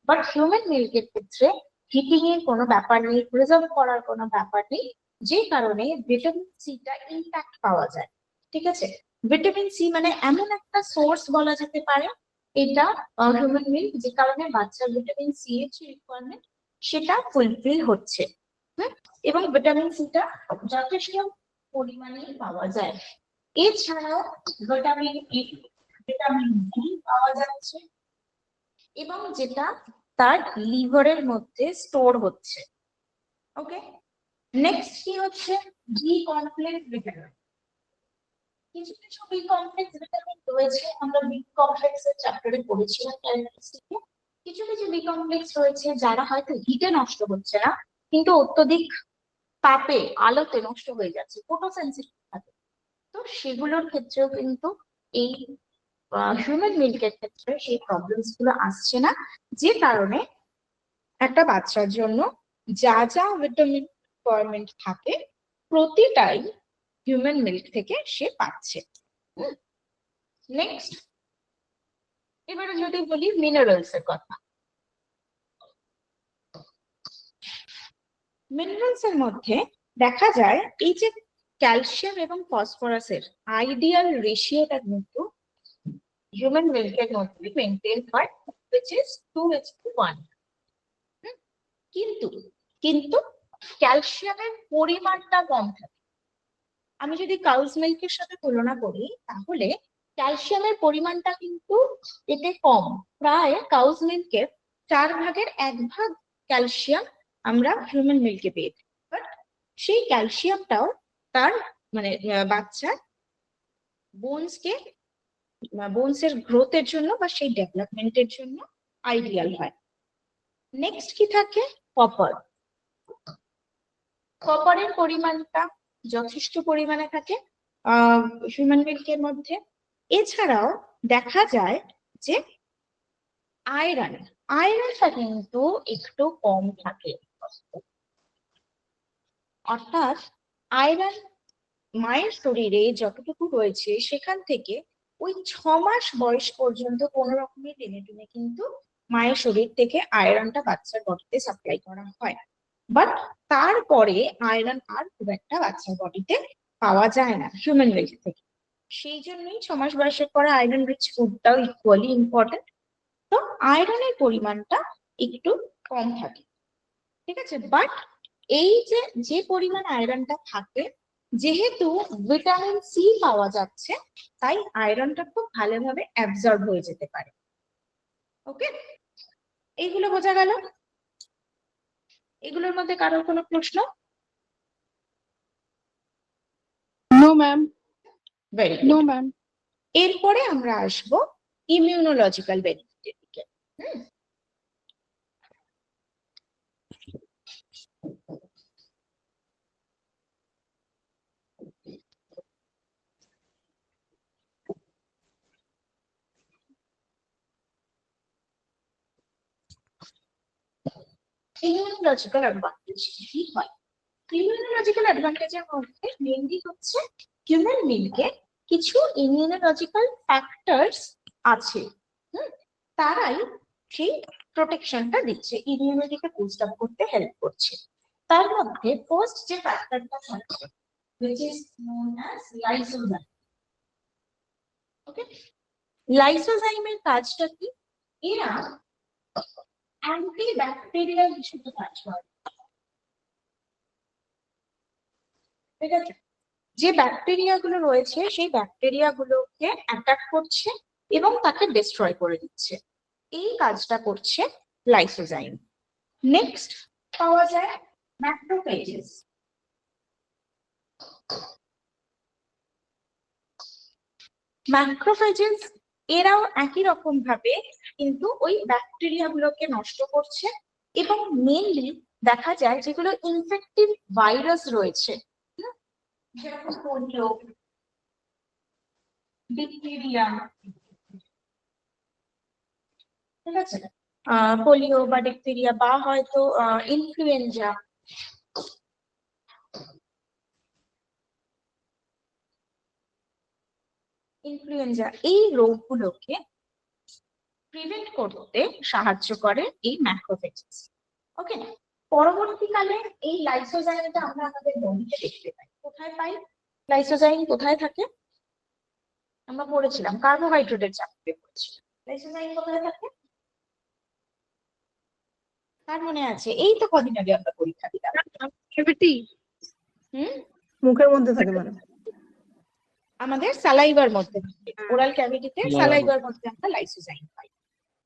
বাট হিউম্যান মিল্কের ক্ষেত্রে হিটিং এর কোনো ব্যাপার নেই, প্রিজার্ভ করার কোনো ব্যাপার নেই, যে কারণে ভিটামিন সিটা ইনট্যাক্ট পাওয়া যায়। ঠিক আছে, ভিটামিন সি মানে এমন একটা সোর্স বলা যেতে পারে এটা হিউম্যান মিল্ক, যে কারণে বাচ্চার ভিটামিন সি এর যে রিকোয়ারমেন্ট সেটা ফুলফিল হচ্ছে। এবং ভিটামিন সিটা যথেষ্ট পরিমাণে পাওয়া যায়। এছাড়াও ভিটামিন এ, ভিটামিন ডি পাওয়া যাচ্ছে এবং যেটা তার লিভারের মধ্যে স্টোর হচ্ছে। ওকে, নেক্সট কি হচ্ছে বি কমপ্লেক্স ভিটামিন। কিছু কিছু বি কমপ্লেক্স ভিটামিন রয়েছে, আমরা বি কমপ্লেক্স এর চ্যাপ্টারে পড়েছিলাম কেমিস্ট্রিতে। কিছু কিছু বি কমপ্লেক্স রয়েছে যারা হয়তো হিটে নষ্ট হচ্ছে না কিন্তু অত্যধিক তাপে আলোতে নষ্ট হয়ে যাচ্ছে, ফটোসেন্সিটিভ থাকে। তো সেগুলোর ক্ষেত্রেও কিন্তু এই হিউম্যান মিল্কের ক্ষেত্রে সেই প্রবলেমস গুলো আসছে না, যে কারণে একটা বাচ্চার জন্য যা যা ভিটামিন রিকোয়ারমেন্ট থাকে প্রতিটাই হিউম্যান মিল্ক থেকে সে পাচ্ছে। নেক্সট, এবারে যদি বলি মিনারেলস এর কথা। মিনারেলস এর মধ্যে দেখা যায় এই যে ক্যালসিয়াম এবং ফসফরাসের আইডিয়াল রেশিওটা কিন্তু হিউম্যান মিল্কের মধ্যে মেনটেন হয়, which is 2:1। কিন্তু কিন্তু ক্যালসিয়ামের পরিমাণটা কম থাকে। আমি যদি কাউস মিল্কের সাথে তুলনা করি তাহলে ক্যালসিয়ামের পরিমাণটা কিন্তু এতে কম, প্রায় কাউস মিল্কের 1/4 ক্যালসিয়াম আমরা হিউম্যান মিল্কে পেয়ে থাকি। বাট সেই ক্যালসিয়ামটাও তার মানে বাচ্চার বোনসের গ্রোথের জন্য বা সেই ডেভেলপমেন্টের জন্য আইডিয়াল হয়। নেক্সট কি থাকে? কপার। কপারের পরিমাণটা যথেষ্ট পরিমাণে থাকে হিউম্যান মিল্কের মধ্যে। এছাড়াও দেখা যায় যে আয়রনটা কিন্তু একটু কম থাকে, অর্থাৎ আয়রন মায়ের শরীরে যতটুকু রয়েছে সেখান থেকে ওই 6 মাস বয়স পর্যন্ত কোনো রকমের টেনে টেনে কিন্তু মায়ের শরীর থেকে আয়রনটা বাচ্চার বডিতে সাপ্লাই করা হয়। বাট তারপরে আয়রন আর খুব একটা বাচ্চার বডিতে পাওয়া যায় না হিউম্যান মিল্ক থেকে। সেই জন্যই 6 মাস বয়সের পরে আয়রন রিচ ফুডটাও ইকুয়ালি ইম্পর্টেন্ট। তো আয়রনের পরিমাণটা একটু কম থাকে, ঠিক আছে। বাট এই যে পরিমাণ আয়রনটা থাকে, যেহেতু ভিটামিন সি পাওয়া যাচ্ছে, তাই আয়রনটা খুব ভালোভাবে অ্যাবজর্ব হয়ে যেতে পারে। ওকে, এইগুলো বোঝা গেল? এগুলোর মধ্যে কারোর কোনো প্রশ্ন? No ma'am. Very no good. Ma'am. এরপরে আমরা আসবো ইমিউনোলজিক্যাল বেনিফিটের দিকে। ইমিউনোলজিক্যাল অ্যাডভান্টেজ কি হয়? ইমিউনোলজিক্যাল অ্যাডভান্টেজের মধ্যে মেইনলি হচ্ছে হিউম্যান মিল্কে কিছু ইমিউনোলজিক্যাল ফ্যাক্টরস আছে, তারাই সেই প্রোটেকশনটা দিচ্ছে, ইমিউনিটিকে বুস্ট আপ করতে হেল্প করছে। তার মধ্যে ফার্স্ট যে ফ্যাক্টরটা থাকে, which is known as lysozyme। ওকে, লাইসোজাইমের কাজটা কি? এরা অ্যান্টিব্যাকটেরিয়াল হিসেবে কাজ করে, ঠিক আছে। যে ব্যাকটেরিয়া গুলো রয়েছে সেই ব্যাকটেরিয়া গুলোকে অ্যাটাক করছে এবং তাকে ডিস্ট্রয় করে দিচ্ছে, এই কাজটা করছে লাইসোজাইম। নেক্সট পাওয়া যায় ম্যাক্রোফেজেস। ম্যাক্রোফেজেস এরাও একই রকম ভাবে কিন্তু ওই ব্যাকটেরিয়া গুলোকে নষ্ট করছে, এবং মেইনলি দেখা যায় যেগুলো ইনফেক্টিভ ভাইরাস রয়েছে, যেরকম পোলিও, ডিপথেরিয়া, ঠিক আছে, পোলিও বা ডিপথেরিয়া বা হয়তো ইনফ্লুয়েঞ্জা, এই রোগগুলোকে প্রিভেন্ট করতে সাহায্য করে এই ম্যাক্রোফেজেস। ওকে, পরবর্তীকালে এই লাইসোজাইমটা আমরা আমাদের বডিতে দেখতে পাই। কোথায় পাই লাইসোজাইম? কোথায় থাকে? আমরা পড়েছিলাম কার্বোহাইড্রেটের চ্যাপ্টারে পড়েছিলাম। লাইসোজাইম কোথায় থাকে? তার মনে আছে? এই তো কদিন আগে আমরা পরীক্ষা দিলাম। মুখের মধ্যে থাকে ম্যাডাম, আমাদের সালাইভার মধ্যে থাকে, ওরাল ক্যাভিটিতে সালাইভার মধ্যে আমরা লাইসোজাইম পাই।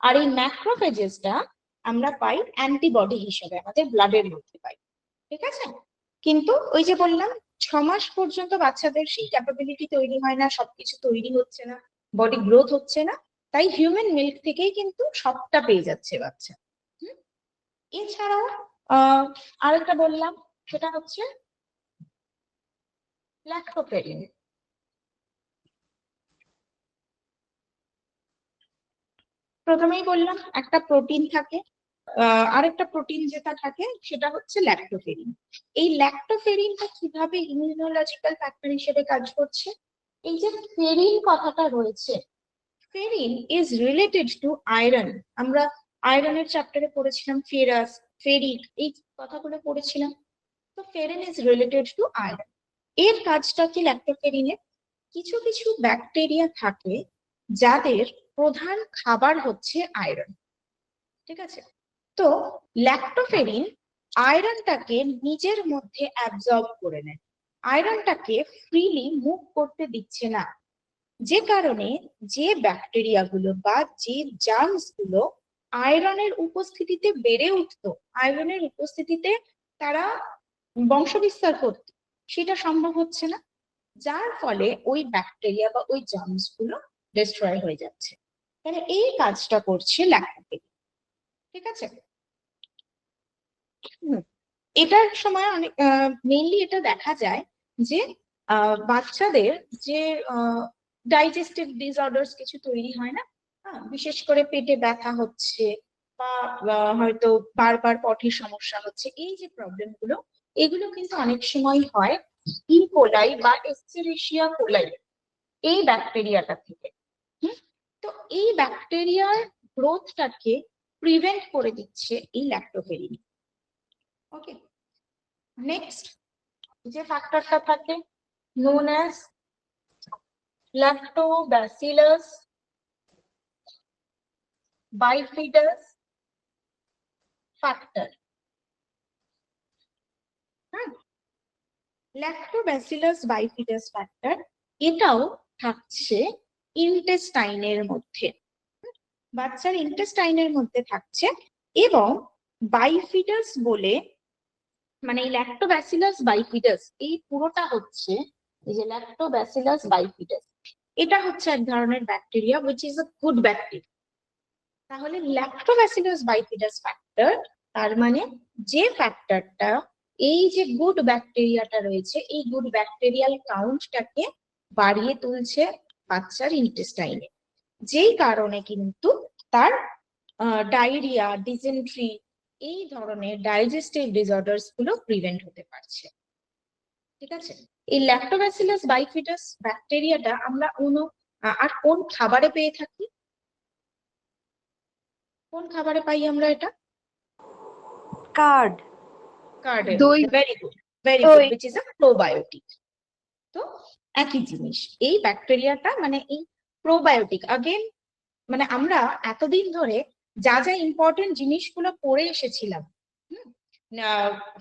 আর এই ম্যাক্রোফেজেসটা আমরা পাই অ্যান্টিবডি হিসেবে, আমাদের ব্লাডের মধ্যে পাই, ঠিক আছে। কিন্তু ওই যে বললাম 6 মাস পর্যন্ত বাচ্চাদের সেই ক্যাপাবিলিটি তৈরি হয় না, সবকিছু তৈরি হচ্ছে না, বডি গ্রোথ হচ্ছে না, তাই হিউম্যান মিল্ক থেকেই কিন্তু সবটা পেয়ে যাচ্ছে বাচ্চা। এছাড়াও আরেকটা বললাম, সেটা হচ্ছে ল্যাক্টোফেরিন। প্রথমেই বললাম একটা প্রোটিন থাকে, আরেকটা প্রোটিন যেটা থাকে সেটা হচ্ছে ল্যাক্টোফেরিন। এই ল্যাক্টোফেরিনটা কিভাবে ইমিউনোলজিক্যাল ফ্যাক্টর হিসেবে কাজ করছে? এই যে ফেরিন কথাটা রয়েছে, ফেরিন ইজ রিলেটেড টু আয়রন। আমরা আয়রনের চ্যাপ্টারে পড়েছিলাম ফেরাস, ফেরিক, এই কথাগুলো পড়েছিলাম। তো ফেরিন ইজ রিলেটেড টু আয়রন। এর কাজটা কি ল্যাক্টোফেরিনের? কিছু কিছু ব্যাকটেরিয়া থাকে যাদের প্রধান খাবার হচ্ছে আয়রন, ঠিক আছে? তো ল্যাক্টোফেরিন আয়রনটাকে নিজের মধ্যে অ্যাবজর্ব করে নেয়, আয়রনটাকে ফ্রিলি মুভ করতে দিচ্ছে না, যে কারণে যে ব্যাকটেরিয়া গুলো বা যে জার্মস গুলো আয়রনের উপস্থিতিতে বেড়ে উঠতো, আয়রনের উপস্থিতিতে তারা বংশবিস্তার করত, সেটা সম্ভব হচ্ছে না, যার ফলে ওই ব্যাকটেরিয়া বা ওই জার্মস গুলো ডিস্ট্রয় হয়ে যাচ্ছে। তাহলে এই কাজটা করছে ল্যাক্টোফেরিন, ঠিক আছে? এটার সময় অনেক মেইনলি এটা দেখা যায় যে বাচ্চাদের যে ডাইজেস্টিভ ডিসঅর্ডার্স কিছু তৈরি হয় না, বিশেষ করে পেটে ব্যথা হচ্ছে বা হয়তো বারবার পটির সমস্যা হচ্ছে, এই যে প্রবলেম গুলো, এগুলো কিন্তু অনেক সময় হয় ই কোলাই বা এস্চেরিশিয়া কোলাই এই ব্যাকটেরিয়াটা থেকে। তো এই ব্যাকটেরিয়ার গ্রোথটাকে প্রিভেন্ট করে দিচ্ছে এই ল্যাক্টোফেরিন। ওকে, নেক্সট যে ফ্যাক্টরটা থাকে known as lactobacillus bifidus factor। lactobacillus bifidus factor এটাও থাকছে ইন্টেস্টাইনের মধ্যে, বাচ্চার ইন্টেস্টাইনের মধ্যে থাকছে, এবং বাইফিডাস বলে, মানে এই ল্যাক্টোব্যাসিলাস বাইফিডাস এই পুরোটা হচ্ছে, এই যে ল্যাক্টোব্যাসিলাস বাইফিডাস, এটা হচ্ছে এক ধরনের bacteria which is a good bacteria। তাহলে ল্যাক্টোব্যাসিলাস বাইফিডাস ফ্যাক্টর, তার মানে যে ফ্যাক্টরটা এই যে গুড ব্যাকটেরিয়াটা রয়েছে, এই গুড ব্যাকটেরিয়াল কাউন্টটাকে বাড়িয়ে তুলছে বাচ্চার ইন্টেস্টাইনে, যেই কারণে কিন্তু তার ডায়রিয়া, ডিসেন্ট্রি, এই ধরনের ডাইজেস্টিভ ডিসঅর্ডারস গুলো প্রিভেন্ট হতে পারছে, ঠিক আছে? এই ল্যাক্টোব্যাসিলাস বাইফিডাস ব্যাকটেরিয়াটা আমরা আর কোন খাবারে পেয়ে থাকি? কোন খাবারে পাই আমরা এটা? কার্ড, কার্ডে। দই। Very good, very good, which is a probiotic। তো একই জিনিস, এই ব্যাকটেরিয়াটা মানে এই প্রোবায়োটিক, আগেন মানে আমরা এতদিন ধরে যা যা ইম্পর্টেন্ট জিনিসগুলো পড়ে এসেছিলাম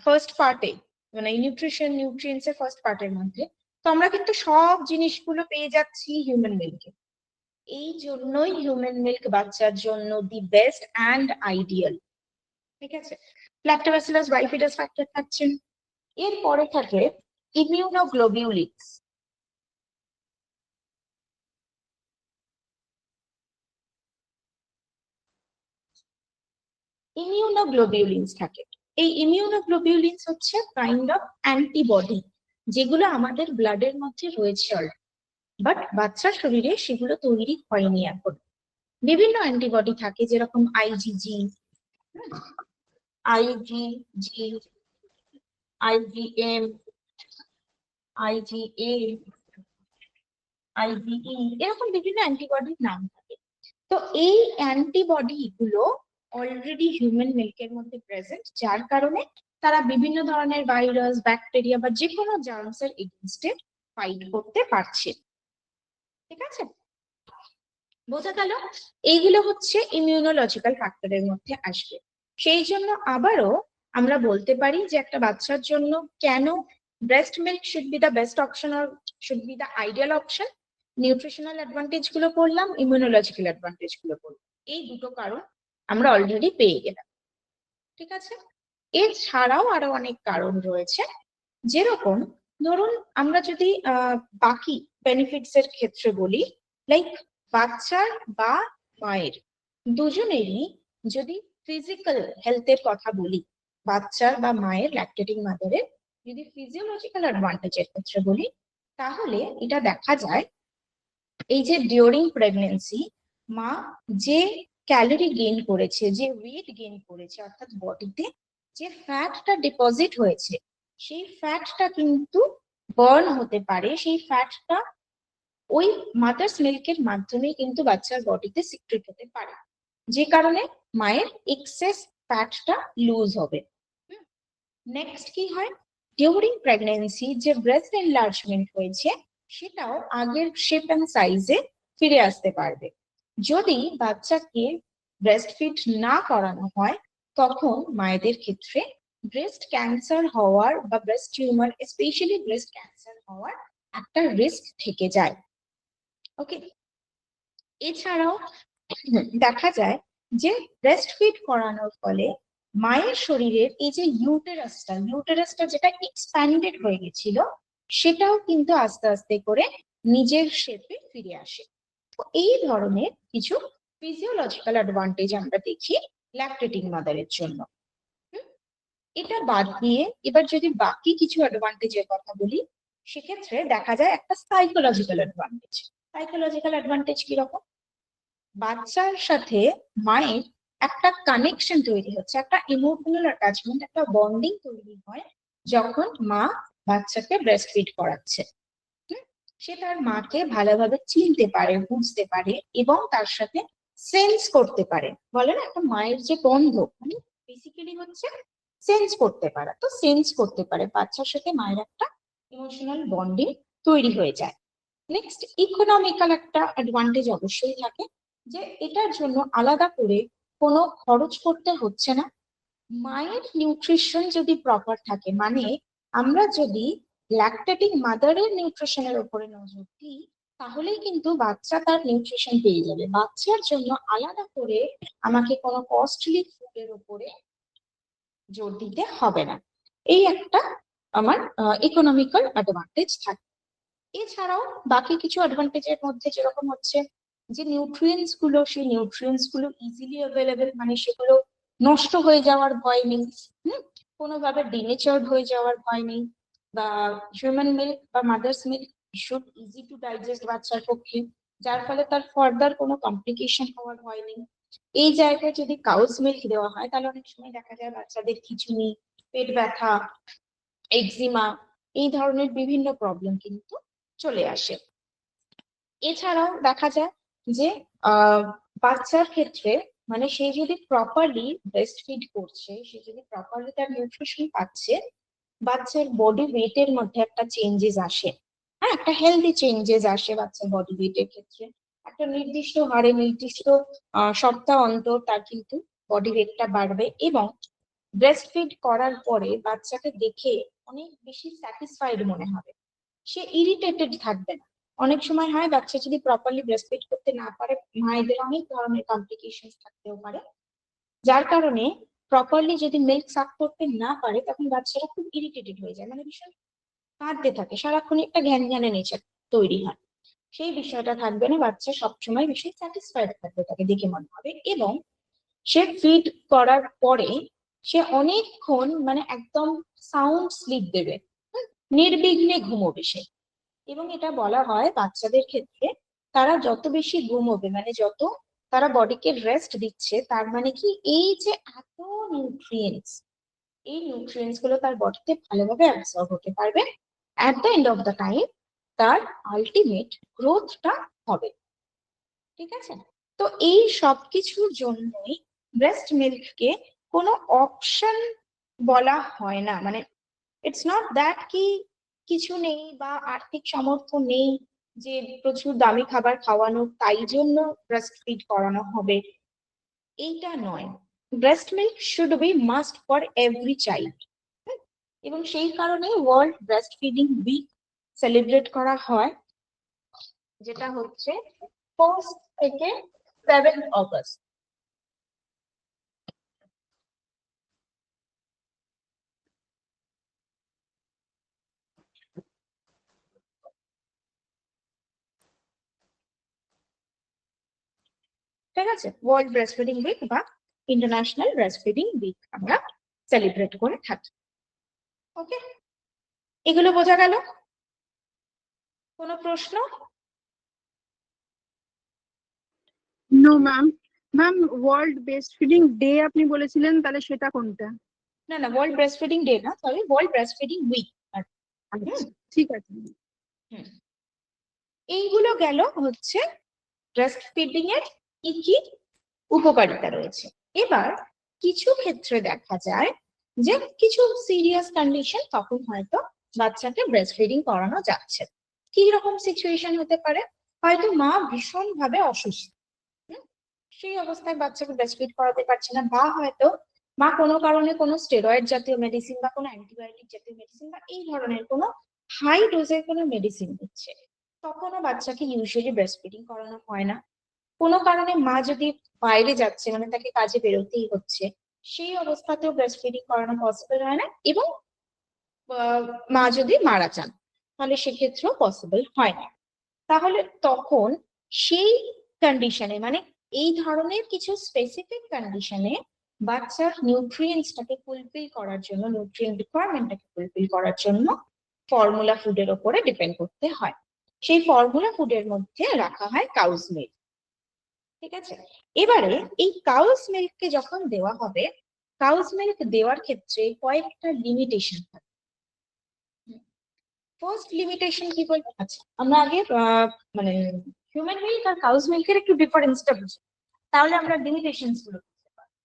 ফার্স্ট পার্টে, মানে নিউট্রিশন নিউট্রিয়েন্টস এর ফার্স্ট পার্টের মধ্যে, তো আমরা কিন্তু সব জিনিসগুলো পেয়ে যাচ্ছি হিউম্যান মিল্কে। এই জন্যই হিউম্যান মিল্ক বাচ্চার জন্য দি বেস্ট অ্যান্ড আইডিয়াল, ঠিক আছে? ল্যাক্টোব্যাসিলাস বাইফিডাস ফ্যাক্টর থাকছেন, এরপরে থাকে ইমিউনোগ্লোবিউলিনস। ইমিউনোগ্লোবিউলিনস থাকে, এই ইমিউনোগ্লোবিউলিনস হচ্ছে কাইন্ড অফ অ্যান্টিবডি, যেগুলো আমাদের ব্লাডের মধ্যে রয়েছে অলরেডি, বাট বাচ্চার শরীরে সেগুলো তৈরি হয়নি এখন। বিভিন্ন অ্যান্টিবডি থাকে, যেরকম IgG, IgG, IgM, IGA, IgE, এরকম বিভিন্ন অ্যান্টিবডির নাম থাকে। তো এই অ্যান্টিবডি গুলো অলরেডি হিউম্যান মিল্কের মধ্যে প্রেজেন্ট, যার কারণে তারা বিভিন্ন ধরনের ভাইরাস, ব্যাকটেরিয়া বা যে কোনো জার্মস এর এগেইনস্টে ফাইট করতে পারছে, ঠিক আছে? বোঝা গেল? এইগুলো হচ্ছে ইমিউনোলজিক্যাল ফ্যাক্টরের মধ্যে আসবে। সেই জন্য আবারও আমরা বলতে পারি যে একটা বাচ্চার জন্য কেন breast milk should B the best option or should be the ideal option. Nutritional advantage গুলো পড়লাম, ইমিউনোলজিক্যাল অ্যাডভান্টেজ গুলো পড়লাম, এই দুটো কারণ আমরা অলরেডি পেয়ে গেলাম, ঠিক আছে? এছাড়াও আরো অনেক কারণ রয়েছে, যেরকম ধরুন আমরা যদি বাকি বেনিফিটস এর ক্ষেত্রে বলি, লাইক বাচ্চার বা মায়ের দুজনেরই যদি ফিজিক্যাল হেলথের কথা বলি, বাচ্চার বা মায়ের ল্যাকটেটিং মাদারের যদি ফিজিওলজিক্যাল অ্যাডভান্টেজের ক্ষেত্রে বলি, তাহলে এটা দেখা যায় এই যে ডিউরিং প্রেগনেন্সি মা যে ক্যালোরি গেইন করেছে, যে ওয়েট গেইন করেছে, অর্থাৎ বডিতে যে ফ্যাটটা ডিপোজিট হয়েছে, সেই ফ্যাটটা কিন্তু বার্ন হতে পারে, সেই ফ্যাটটা ওই মাদার্স মিল্কের মাধ্যমে কিন্তু বাচ্চার বডিতে সিক্রেট হতে পারে, যে কারণে মায়ের এক্সেস ফ্যাটটা লুজ হবে। নেক্সট কি হয়, ডিউরিং প্রেগন্যান্সি যে ব্রেস্ট এনলার্জমেন্ট হয়েছে সেটাও আগের শেপ এন্ড সাইজে ফিরে আসতে পারবে। যদি বাচ্চাকে ব্রেস্ট ফিড না করানো হয় তখন মায়েদের ক্ষেত্রে ব্রেস্ট ক্যান্সার হওয়ার বা breast tumour specially breast cancer হওয়ার একটা রিস্ক থেকে যায়। ওকে, এছাড়াও দেখা যায় যে ব্রেস্ট ফিড করানোর ফলে মায়ের শরীরের এই যে ইউটেরাসটা যেটা এক্সপ্যান্ডেড হয়ে গেছিল সেটাও কিন্তু আস্তে আস্তে করে নিজের শেপে ফিরে আসে। তো এই ধরনের কিছু ফিজিওলজিক্যাল অ্যাডভান্টেজ আমরা দেখি ল্যাকটেটিং মাদারের জন্য। এটা বাদ দিয়ে এবার যদি বাকি কিছু অ্যাডভান্টেজের কথা বলি সেক্ষেত্রে দেখা যায় একটা সাইকোলজিক্যাল অ্যাডভান্টেজ কিরকম? বাচ্চার সাথে মায়ের একটা কানেকশন তৈরি হচ্ছে, একটা ইমোশনাল অ্যাটাচমেন্ট, একটা বন্ডিং তৈরি হয় যখন মা বাচ্চাকে ব্রেস্ট ফিড করাচ্ছে। সে তার মাকে ভালোভাবে চিনতে পারে, বুঝতে পারে এবং তার সাথে সেন্স করতে পারে। বলে না একটা মায়ের যে গন্ধ মানে বেসিক্যালি হচ্ছে সেন্স করতে পারা। তো সেন্স করতে পারে, বাচ্চার সাথে মায়ের একটা ইমোশনাল বন্ডিং তৈরি হয়ে যায়। নেক্সট ইকোনমিক্যাল একটা অ্যাডভান্টেজ অবশ্যই থাকে যে এটার জন্য আলাদা করে কোনো খরচ করতে হচ্ছে না। মায়ের নিউট্রিশন যদি প্রপার থাকে, মানে আমরা যদি ল্যাকটেটিং মাদারের নিউট্রিশনের উপরে নজর দিই তাহলেই কিন্তু বাচ্চা তার নিউট্রিশন পেয়ে যাবে। বাচ্চার জন্য আলাদা করে আমাকে কোনো কস্টলি ফুডের উপরে জোর দিতে হবে না। এই একটা আমার ইকোনমিক্যাল অ্যাডভান্টেজ থাকে। এছাড়াও বাকি কিছু অ্যাডভান্টেজের মধ্যে যেরকম হচ্ছে যে সেই নিউট্রিয়েন্টস গুলো ইজিলি অ্যাভেলেবেল, মানে সেগুলো নষ্ট হয়ে যাওয়ার ভয় নেই, কোনোভাবে ডিনেচার্ড হয়ে যাওয়ার ভয় নেই, বা হিউম্যান মিল্ক বা মাদার্স মিল্ক ভীষণ ইজি টু ডাইজেস্ট বাচ্চার পক্ষে, যার ফলে তার ফার্দার কোনো কমপ্লিকেশন হওয়ার ভয় নেই। এই জায়গায় যদি কাউস মিল্ক দেওয়া হয় তাহলে অনেক সময় দেখা যায় বাচ্চাদের খিঁচুনি, পেট ব্যথা, এক্সিমা এই ধরনের বিভিন্ন প্রবলেম কিন্তু চলে আসে। এছাড়াও দেখা যায় যে বাচ্চার ক্ষেত্রে মানে সে যদি প্রপারলি ব্রেস্ট ফিড করছে, সে যদি প্রপারলি তার নিউট্রিশন পাচ্ছে, বাচ্চার বডি ওয়েটের মধ্যে একটা চেঞ্জেস আসে। হ্যাঁ, একটা হেলদি চেঞ্জেস আসে বাচ্চার বডি ওয়েটের ক্ষেত্রে। একটা নির্দিষ্ট হারে নির্দিষ্ট সপ্তাহ অন্তর তার কিন্তু বডি ওয়েটটা বাড়বে এবং ব্রেস্ট ফিড করার পরে বাচ্চাকে দেখে অনেক বেশি স্যাটিসফাইড মনে হবে, সে ইরিটেটেড থাকবে না। অনেক সময় হয় বাচ্চা যদি প্রপারলি ব্রেস্ট ফিড করতে না পারে মায়েদের অনেক ধরনের কমপ্লিকেশন থাকতেও পারে, যার কারণে প্রপারলি যদি মিল্ক সাক করতে না পারে তখন বাচ্চারা খুব ইরিটেটেড হয়ে যায়, মানে ভীষণ কাঁদতে থাকে, সারাক্ষণ একটা ঘ্যানঘ্যানে নেচার তৈরি হয়। সেই বিষয়টা থাকবে না, বাচ্চা সবসময় বেশি স্যাটিসফাইড থাকবে, তাকে দেখে মনে হবে। এবং সে ফিড করার পরে সে অনেকক্ষণ মানে একদম সাউন্ড স্লিপ দেবে, নির্বিঘ্নে ঘুমোবে সে। এবং এটা বলা হয় বাচ্চাদের ক্ষেত্রে তারা যত বেশি ঘুমোবে, মানে যত তারা বডিকে রেস্ট দিচ্ছে, তার মানে কি এই যে এত নিউট্রিয়েন্টস, এই নিউট্রিয়েন্টস গুলো তার বডিতে ভালোভাবে অ্যাবসর্ব হতে পারবে। At the end of the time তার আলটিমেট গ্রোথটা হবে। ঠিক আছে, তো এই সব কিছুর জন্যই ব্রেস্ট মিল্ককে কোনো অপশন বলা হয় না। মানে ইটস নট দ্যাট কি কিছু নেই বা আর্থিক সামর্থ্য নেই যে প্রচুর দামি খাবার খাওয়ানো তাই জন্য ব্রেস্ট ফিড করানো হবে, এইটা নয়। Breast milk should be must for every child. এবং সেই কারণে world breast feeding week celebrate করা হয়, যেটা হচ্ছে 4 থেকে 7 অগস্ট। ঠিক আছে, ওয়ার্ল্ড ব্রেস্ট ফিডিং উইক বা ইন্টারন্যাশনাল ব্রেস্ট ফিডিং উইক আমরা সেলিব্রেট করে থাকি। ওকে, এগুলো বোঝা গেল? কোনো প্রশ্ন? No ma'am. Ma'am, world breast feeding day আপনি বলেছিলেন, তাহলে সেটা কোনটা? না না, ওয়ার্ল্ড ব্রেস্ট ফিডিং ডে না, sorry, world breast feeding week. ঠিক আছে। এইগুলো গেল হচ্ছে ব্রেস্ট ফিডিং এর কি কি উপকারিতা রয়েছে। এবার কিছু ক্ষেত্রে দেখা যায় যে কিছু সিরিয়াস কন্ডিশন তখন হয়তো বাচ্চাকে ব্রেস্ট ফিডিং করানো যাচ্ছে। কি রকম সিচুয়েশন হতে পারে? হয়তো মা ভীষণ ভাবে অসুস্থ, সেই অবস্থায় বাচ্চাকে ব্রেস্ট ফিড করাতে পারছে না, বা হয়তো মা কোনো কারণে কোনো স্টেরয়েড জাতীয় মেডিসিন বা কোনো অ্যান্টিবায়োটিক জাতীয় মেডিসিন বা এই ধরনের কোনো হাই ডোজের কোনো মেডিসিন দিচ্ছে, তখনও বাচ্চাকে ইউজুয়ালি ব্রেস্ট ফিডিং করানো হয় না। কোনো কারণে মা যদি বাইরে যাচ্ছে, মানে তাকে কাজে বেরোতেই হচ্ছে, সেই অবস্থাতেও ব্রেস্ট ফিডিং করানো পসিবল হয় না। এবং মা যদি মারা যান তাহলে সেক্ষেত্রেও পসিবল হয় না। তাহলে তখন সেই কন্ডিশনে, মানে এই ধরনের কিছু স্পেসিফিক কন্ডিশনে বাচ্চার নিউট্রিয়েন্টসটাকে ফুলফিল করার জন্য, নিউট্রিয়েন্ট রিকোয়ারমেন্টটাকে ফুলফিল করার জন্য ফর্মুলা ফুডের উপরে ডিপেন্ড করতে হয়। সেই ফর্মুলা ফুডের মধ্যে রাখা হয় কাউস মিল্ক। ঠিক আছে, এবারে এই কাউস মিল্ককে যখন দেওয়া হবে, কাউস মিল্ক দেওয়ার ক্ষেত্রে কয়েকটা লিমিটেশন থাকে। ফার্স্ট লিমিটেশন কি বলবো? আচ্ছা, আমরা আগে মানে হিউম্যান মিল্ক আর কাউস মিল্কের একটু ডিফারেন্সটা বুঝি, তাহলে আমরা লিমিটেশনস গুলো বুঝতে পারবো।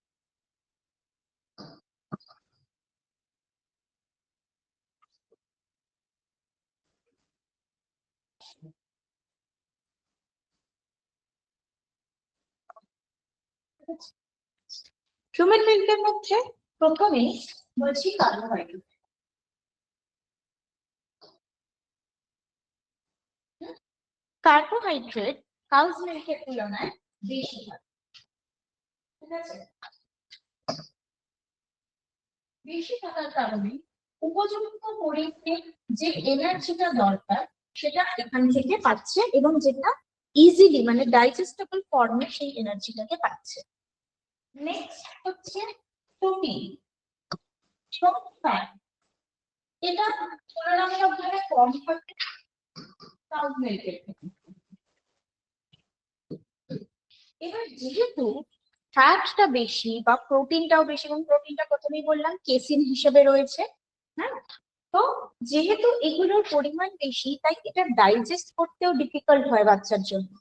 হিউম্যান মিল্কের মধ্যে প্রথমেই বলছি কার্বোহাইড্রেট। কার্বোহাইড্রেট কাউস মিল্কের তুলনায় বেশি থাকে। ঠিক আছে, বেশি থাকার কারণে উপযুক্ত পরিমাণে যে এনার্জিটা দরকার সেটা এখান থেকে পাচ্ছে, এবং যেটা ইজিলি মানে ডাইজেস্টেবল ফর্মে সেই এনার্জিটাকে পাচ্ছে। নেক্সট হচ্ছে প্রোটিন এবং ফ্যাট, এটা তুলনামূলকভাবে কম থাকে কাউস মিল্কের থেকে। এবার যেহেতু ফ্যাটটা বেশি বা প্রোটিনটাও বেশি, এবং প্রোটিনটা প্রথমেই বললাম কেসিন হিসেবে রয়েছে, হ্যাঁ, তো যেহেতু এগুলোর পরিমাণ বেশি তাই এটা ডাইজেস্ট করতেও ডিফিকাল্ট হয় বাচ্চার জন্য।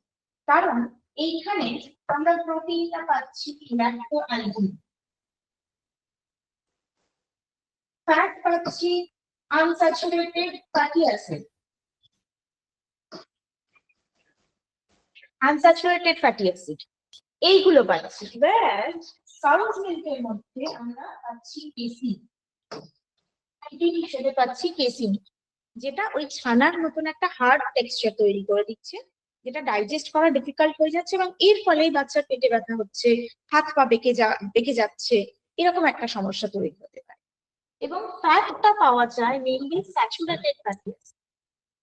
কারণ এইখানে আমরা প্রোটিনটা পাচ্ছি ল্যাক্টো অ্যালবুমিন, ফ্যাট পাচ্ছি আনস্যাচুরেটেড ফ্যাটি অ্যাসিড, এইগুলো পাচ্ছি। কাউস মিল্কের মধ্যে আমরা পাচ্ছি কেসিন, হিসেবে পাচ্ছি কেসিন, যেটা ওই ছানার মতন একটা হার্ড টেক্সচার তৈরি করে দিচ্ছে, যেটা ডাইজেস্ট করা ডিফিকাল্ট হয়ে যাচ্ছে, এবং এর ফলেই বাচ্চার পেটে ব্যথা হচ্ছে, হাত পা বেঁকে যাচ্ছে, এরকম একটা সমস্যা তৈরি হতে পারে। এবং ফ্যাটটা পাওয়া যায় মেইনলি স্যাচুরেটেড ফ্যাটি অ্যাসিড।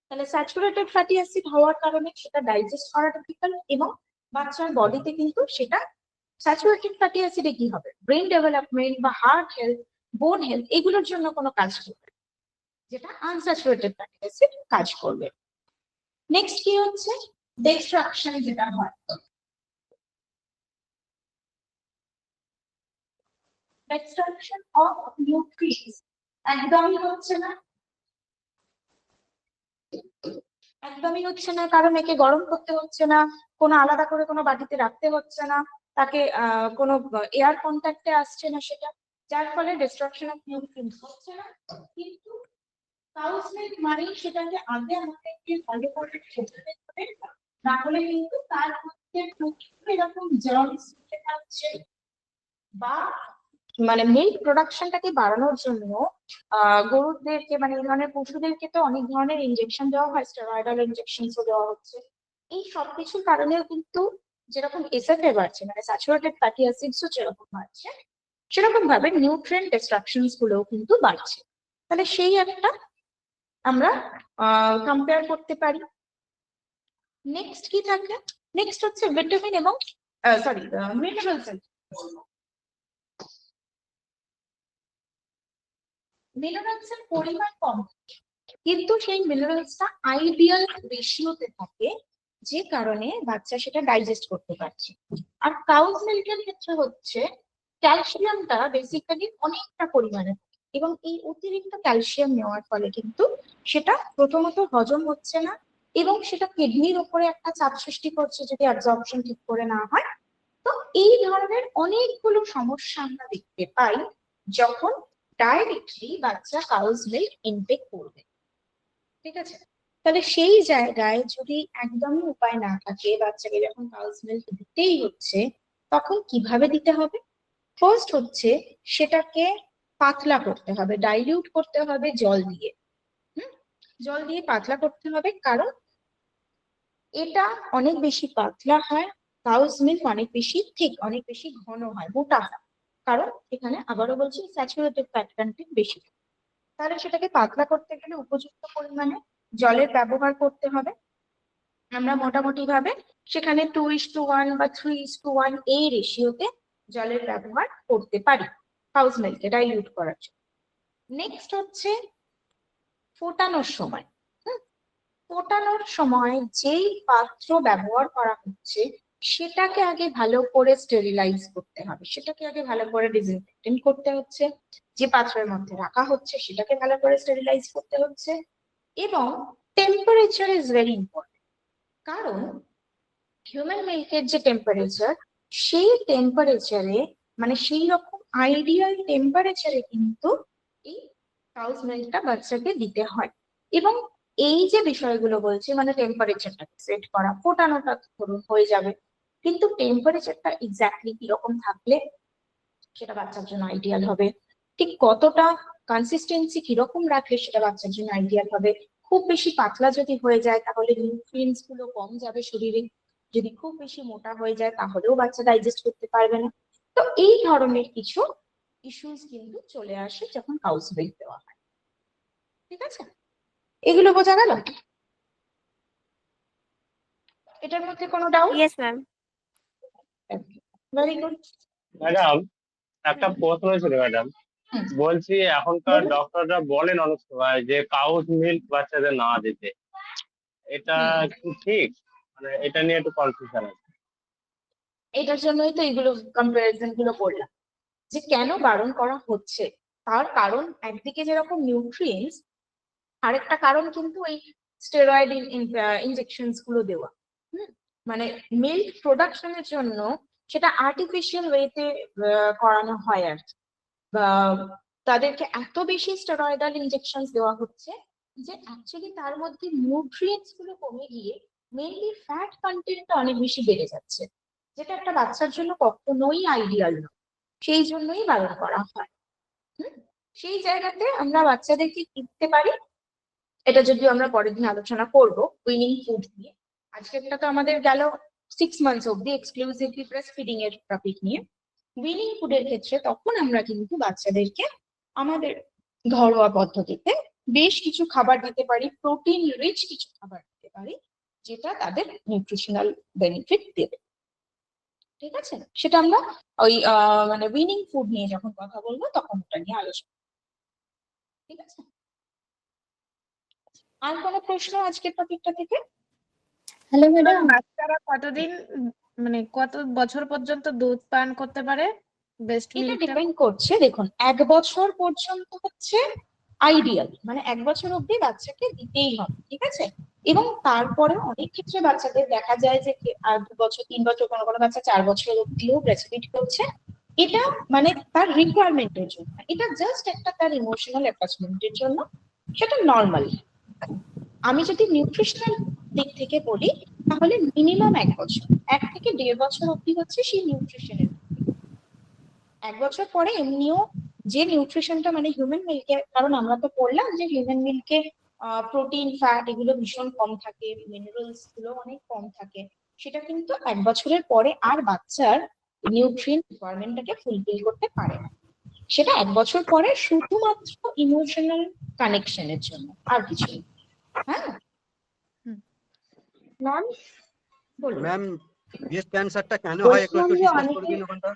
তাহলে স্যাচুরেটেড ফ্যাটি অ্যাসিড হওয়ার কারণে সেটা ডাইজেস্ট করা ডিফিকাল্ট, এবং বাচ্চার বডিতে কিন্তু সেটা স্যাচুরেটেড ফ্যাটি অ্যাসিডে কি হবে, ব্রেন ডেভেলপমেন্ট বা হার্ট হেলথ, বোন হেলথ, এগুলোর জন্য কোনো কাজ করবে, যেটা আনস্যাচুরেটেড ফ্যাটি অ্যাসিড কাজ করবে। নেক্সট কি হচ্ছে ডিস্ট্রাকশন, যেটা হয় ডিস্ট্রাকশন অফ নিউট্রিয়েন্টস একদমই হচ্ছে না, একদমই হচ্ছে না, কারণ একে গরম করতে হচ্ছে না, কোনো আলাদা করে কোনো বাটিতে রাখতে হচ্ছে না, তাকে কোনো এয়ার কন্ট্যাক্টে আসছে না সেটা, যার ফলে ডিস্ট্রাকশন অফ নিউট্রিয়েন্টস হচ্ছে না। কিন্তু কাউস মিল্ক মানেই সেটাকে আগে আমাদেরকে ভালো করে খেতে হবে, না হলে কিন্তু তার মধ্যে এরকম জার্মস থাকছে, বা মানে মিল্ক প্রোডাকশনটাকে বাড়ানোর জন্য গরুদেরকে, মানে এই ধরনের পশুদেরকে তো অনেক ধরনের ইনজেকশন দেওয়া হয়, স্টেরয়েডাল ইনজেকশনসও দেওয়া হচ্ছে। এই সবকিছুর কারণেও কিন্তু যেরকম এসএফএ বাড়ছে, মানে স্যাচুরেটেড ফ্যাটি অ্যাসিডসও যেরকম বাড়ছে, সেরকম ভাবে নিউট্রিয়েন্ট ডিস্ট্রাকশনস গুলোও কিন্তু বাড়ছে। তাহলে সেই একটা আমরা কম্পেয়ার করতে পারি। নেক্সট কি থাকে? নেক্সট হচ্ছে ভিটামিন এবং সরি মিনারেলস। মিনারেলস এর পরিমাণ কম, কিন্তু সেই মিনারেলসটা আইডিয়াল রেশিওতে থাকে, যে কারণে বাচ্চা সেটা ডাইজেস্ট করতে পারছে। আর কাউস মিল্কের ক্ষেত্রে হচ্ছে ক্যালসিয়ামটা বেসিক্যালি অনেকটা পরিমাণে, এবং এই অতিরিক্ত ক্যালসিয়াম নেওয়ার ফলে কিন্তু সেটা প্রথমত হজম হচ্ছে না, এবং সেটা কিডনির উপরে একটা চাপ সৃষ্টি করছে যদি অ্যাবজর্পশন ঠিক করে না হয়। তো এই ধরনের অনেকগুলো সমস্যা আমরা দেখতে পাই যখন ডাইরেক্টলি বাচ্চা কাউজ মিল্ক ইনটেক করবে। ঠিক আছে, তাহলে সেই জায়গায় যদি একদমই উপায় না থাকে, বাচ্চাকে যখন কাউজ মিল্ক দিতেই হচ্ছে, তখন কিভাবে দিতে হবে? ফার্স্ট হচ্ছে সেটাকে পাতলা করতে হবে, ডাইলিউট করতে হবে জল দিয়ে। জল দিয়ে পাতলা করতে হবে, কারণ এটা অনেক বেশি পাতলা হয়, কাউজ মিল্ক অনেক বেশি ঠিক, অনেক বেশি ঘন হয়, মোটা হয়, কারণ এখানে আবারও বলছি স্যাচুরেটেড ফ্যাট কন্টেন্ট বেশি। তাহলে সেটাকে পাতলা করতে গেলে উপযুক্ত পরিমাণে জলের ব্যবহার করতে হবে। আমরা মোটামুটি ভাবে সেখানে 2:1 বা 3:1 এই রেশিওতে জলের ব্যবহার করতে পারি কাউজ মিল্কে ডাইলিউট করার জন্য। নেক্সট হচ্ছে ফোটানোর সময়। ফোটানোর সময় যেই পাত্র ব্যবহার করা হচ্ছে সেটাকে আগে ভালো করে স্টেরিলাইজ করতে হবে, সেটাকে আগে ভালো করে ডিসইনফেক্টেন্ট করতে হচ্ছে, যে পাত্রের মধ্যে রাখা হচ্ছে সেটাকে ভালো করে স্টেরিলাইজ করতে হচ্ছে। এবং টেম্পারেচার ইজ ভেরি ইম্পর্টেন্ট, কারণ হিউম্যান মিল্কের যে টেম্পারেচার, সেই টেম্পারেচারে মানে সেই রকম আইডিয়াল টেম্পারেচারে কিন্তু এই কাউজ মিল্কটা বাচ্চাকে দিতে হয়। এবং এই যে বিষয়গুলো বলছি, মানে টেম্পারেচারটাকে সেট করা, ফোটানোটা ধরুন হয়ে যাবে, কিন্তু টেম্পারেচারটা এক্স্যাক্টলি কিরকম থাকলে সেটা বাচ্চার জন্য আইডিয়াল হবে, ঠিক কতটা কনসিস্টেন্সি কিরকম রাখলে সেটা বাচ্চার জন্য আইডিয়াল হবে। খুব বেশি পাতলা যদি হয়ে যায় তাহলে নিউট্রিয়েন্টস গুলো কম যাবে শরীরে, যদি খুব বেশি মোটা হয়ে যায় তাহলেও বাচ্চা ডাইজেস্ট করতে পারবে না। তো এই ধরনের কিছু ইস্যুস কিন্তু চলে আসে যখন কাউজ মিল্ক দেওয়া হয়। ঠিক আছে, এগুলো বোঝা গেল? এটার মধ্যে কোনো doubt? Yes ma'am. Very good. Madam, একটা প্রশ্ন ছিল ম্যাডাম। হুম। বলছি এখনকার বলুন। ডক্টররা বলেন অনেক সময় যে কাউজ মিল্ক বাচ্চাদের না দিতে, এটা কি ঠিক? মানে এটা নিয়ে একটু কনফিউশন আছে। এটার জন্যই তো এগুলো কম্পারিজন গুলো করলাম, যে কেন বারণ করা হচ্ছে। তার কারণ একদিকে যেরকম নিউট্রিয়েন্টস, আরেকটা কারণ কিন্তু এই স্টেরয়েড ইনজেকশনস গুলো দেওয়া। মানে মিল্ক প্রোডাকশনের জন্য সেটা আর্টিফিশিয়াল ওয়েতে করানো হয় আর কি। বা তাদেরকে এত বেশি স্টেরয়েডাল ইনজেকশন দেওয়া হচ্ছে যে অ্যাকচুয়ালি তার মধ্যে নিউট্রিয়েন্টস গুলো কমে গিয়ে মেইনলি ফ্যাট কন্টেন্টটা অনেক বেশি বেড়ে যাচ্ছে, যেটা একটা বাচ্চার জন্য কখনোই আইডিয়াল নয়। সেই জন্যই বারণ করা হয়। সেই জায়গাতে আমরা বাচ্চাদেরকে কি দিতে পারি, এটা যদিও আমরা পরের দিন আলোচনা করব উইনিং ফুড নিয়ে। আজকেরটা তো আমাদের গেল 6 মান্থস অব্দি এক্সক্লুসিভলি ব্রেস্ট ফিডিং এর টপিক নিয়ে। উইনিং ফুডের ক্ষেত্রে তখন আমরা কিন্তু বাচ্চাদেরকে আমাদের ঘরোয়া পদ্ধতিতে বেশ কিছু খাবার দিতে পারি, প্রোটিন রিচ কিছু খাবার দিতে পারি, যেটা তাদের নিউট্রিশনাল বেনিফিট দেবে। ঠিক আছে, সেটা আমরা ওই মানে উইনিং ফুড নিয়ে যখন কথা বলবো তখন ওটা নিয়ে আলোচনা। ঠিক আছে, আর কোনো প্রশ্ন আজকের টপিকটা থেকে? হ্যালো ম্যাডাম, বাচ্চারা কতদিন মানে কত বছর পর্যন্ত দুধ পান করতে পারে ব্রেস্ট এটা মিল্কটা? ডিপেন্ড করছে, দেখুন 1 বছর পর্যন্ত হচ্ছে আইডিয়াল, মানে 1 বছর অব্দি বাচ্চাকে দিতেই হবে। ঠিক আছে, এবং তারপরে অনেক ক্ষেত্রে বাচ্চাদের দেখা যায় যে 2 বছর 3 বছর, কোনো কোনো বাচ্চা 4 বছর অব্দিও ব্রেস্টফিড করছে। এটা মানে তার রিকোয়ারমেন্টের জন্য, এটা জাস্ট একটা তার ইমোশনাল অ্যাটাচমেন্টের জন্য, সেটা নর্মাল। আমি যদি নিউট্রিশনাল দিক থেকে বলি তাহলে মিনিমাম 1 বছর, 1 থেকে 1.5 বছর অব্দি হচ্ছে সেই নিউট্রিশনের। 1 বছর পরে এমনিও যে নিউট্রিশনটা মানে হিউম্যান মিল্কে, কারণ আমরা তো পড়লাম যে হিউম্যান মিল্কে প্রোটিন ফ্যাট এগুলো ভীষণ কম থাকে, মিনারেলস গুলো অনেক কম থাকে, সেটা কিন্তু 1 বছরের পরে আর বাচ্চার নিউট্রিয়েন্ট রিকোয়ারমেন্টটাকে ফুলফিল করতে পারে না। সেটা 1 বছর পরে শুধুমাত্র ইমোশনাল কানেকশনের জন্য, আর কিছু না। হ্যাঁ ম্যাম বলুন। ম্যাম, ব্রেস্ট ক্যান্সারটা কেন হয় একটু বলছিলাম যে ডিসকাস করে অনেকে দিন ওখানটা।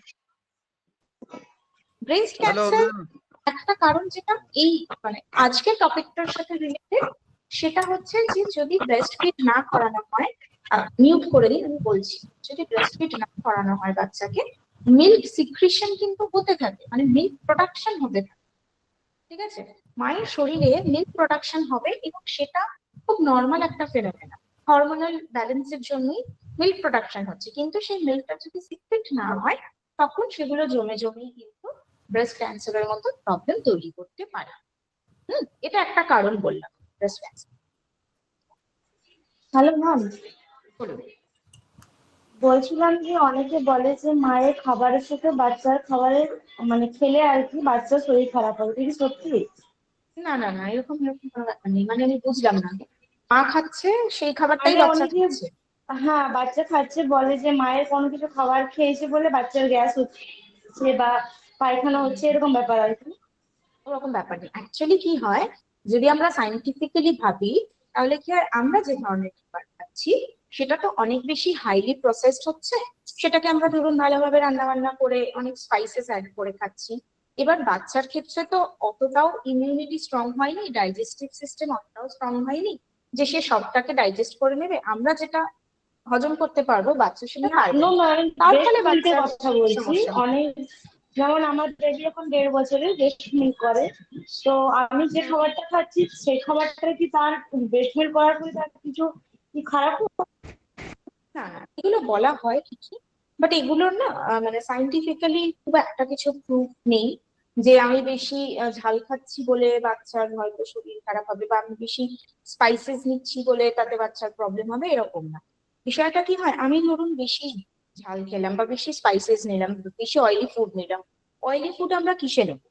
Breast hello cancer ma'am. একটা কারণ যেটা এই মানে আজকের টপিকটার সাথে রিলেটেড, সেটা হচ্ছে যে যদি ব্রেস্ট ফিড না করানো হয়, মিউট করে দিন আমি বলছি, যদি ব্রেস্ট ফিড না করানো হয় বাচ্চাকে, মিল্ক সিক্রিশন কিন্তু হতে থাকে, মানে মিল্ক প্রোডাকশন হতে থাকে। ঠিক আছে, মায়ের শরীরে মিল্ক প্রোডাকশন হবে এবং সেটা খুব নর্মাল একটা ফেনোমেনা, হরমোনাল ব্যালেন্সের জন্যই মিল্ক প্রোডাকশন হচ্ছে। কিন্তু সেই মিল্কটা যদি সিক্রেট না হয় তখন সেগুলো জমে জমেই কিন্তু ব্রেস্ট ক্যান্সারের মতো প্রবলেম তৈরি করতে পারে। এটা একটা কারণ বললাম ব্রেস্ট ক্যান্সার। হ্যালো ম্যাম, বলুন। বলছিলাম যে অনেকে বলে যে মায়ের খাবারের সাথে বাচ্চার খাবারের মানে খেলে আর কি বাচ্চার শরীর খারাপ হয়, এটা কি সত্যি? না না না, এরকম এরকম কোনো ব্যাপার নেই। মানে আমি বুঝলাম না, মা খাচ্ছে সেই খাবারটাই মানে বাচ্চা অনেকে, খাচ্ছে? হ্যাঁ বাচ্চা খাচ্ছে, বলে যে মায়ের কোনো কিছু খাবার খেয়েছে বলে বাচ্চার গ্যাস হচ্ছে বা পায়খানা হচ্ছে, এরকম ব্যাপার আর কি। ওরকম ব্যাপার নেই। অ্যাকচুয়ালি কি হয়, যদি আমরা সাইন্টিফিক্যালি ভাবি, তাহলে কি হয়, আমরা যে ধরনের খাবার খাচ্ছি সেটা তো অনেক বেশি হাইলি প্রসেসড হচ্ছে। সেটাকে আমরা ধরুন ভালোভাবে রান্না বান্না করে অনেক স্পাইসেস অ্যাড করে খাচ্ছি। এবার বাচ্চার ক্ষেত্রে তো অতটাও ইমিউনিটি স্ট্রং হয়নি, ডাইজেস্টিভ সিস্টেম অতটাও স্ট্রং হয়নি যে সে সবটাকে ডাইজেস্ট করে নেবে। আমরা যেটা হজম করতে পারবো বাচ্চা সেটা পারবে নো না। ম্যাম, তার ব্রেস্ট ফলে মিল্কের বাচ্চার কথা বলছি। সমস্যা হয়। অনেক, যেমন আমার বেবি এখন 1.5 বছরের, ব্রেস্ট মিল্ক করে। তো আমি যে খাবারটা খাচ্ছি সেই খাবারটা কি তার ব্রেস্ট মিল্ক করার পরে তার কিছু কি খারাপ? না না, এগুলো বলা হয় ঠিকই, বাট এগুলোর না মানে সাইন্টিফিক্যালি খুব একটা কিছু প্রুফ নেই যে আমি বেশি ঝাল খাচ্ছি বলে বাচ্চার হয়তো শরীর খারাপ হবে, বা আমি বেশি স্পাইসেস নিচ্ছি বলে তাতে বাচ্চার প্রবলেম হবে, এরকম না। বিষয়টা কি হয়, আমি ধরুন বেশি ঝাল খেলাম বা বেশি স্পাইসেস নিলাম, বেশি অয়েলি ফুড নিলাম। অয়েলি ফুড আমরা কিসে নেব?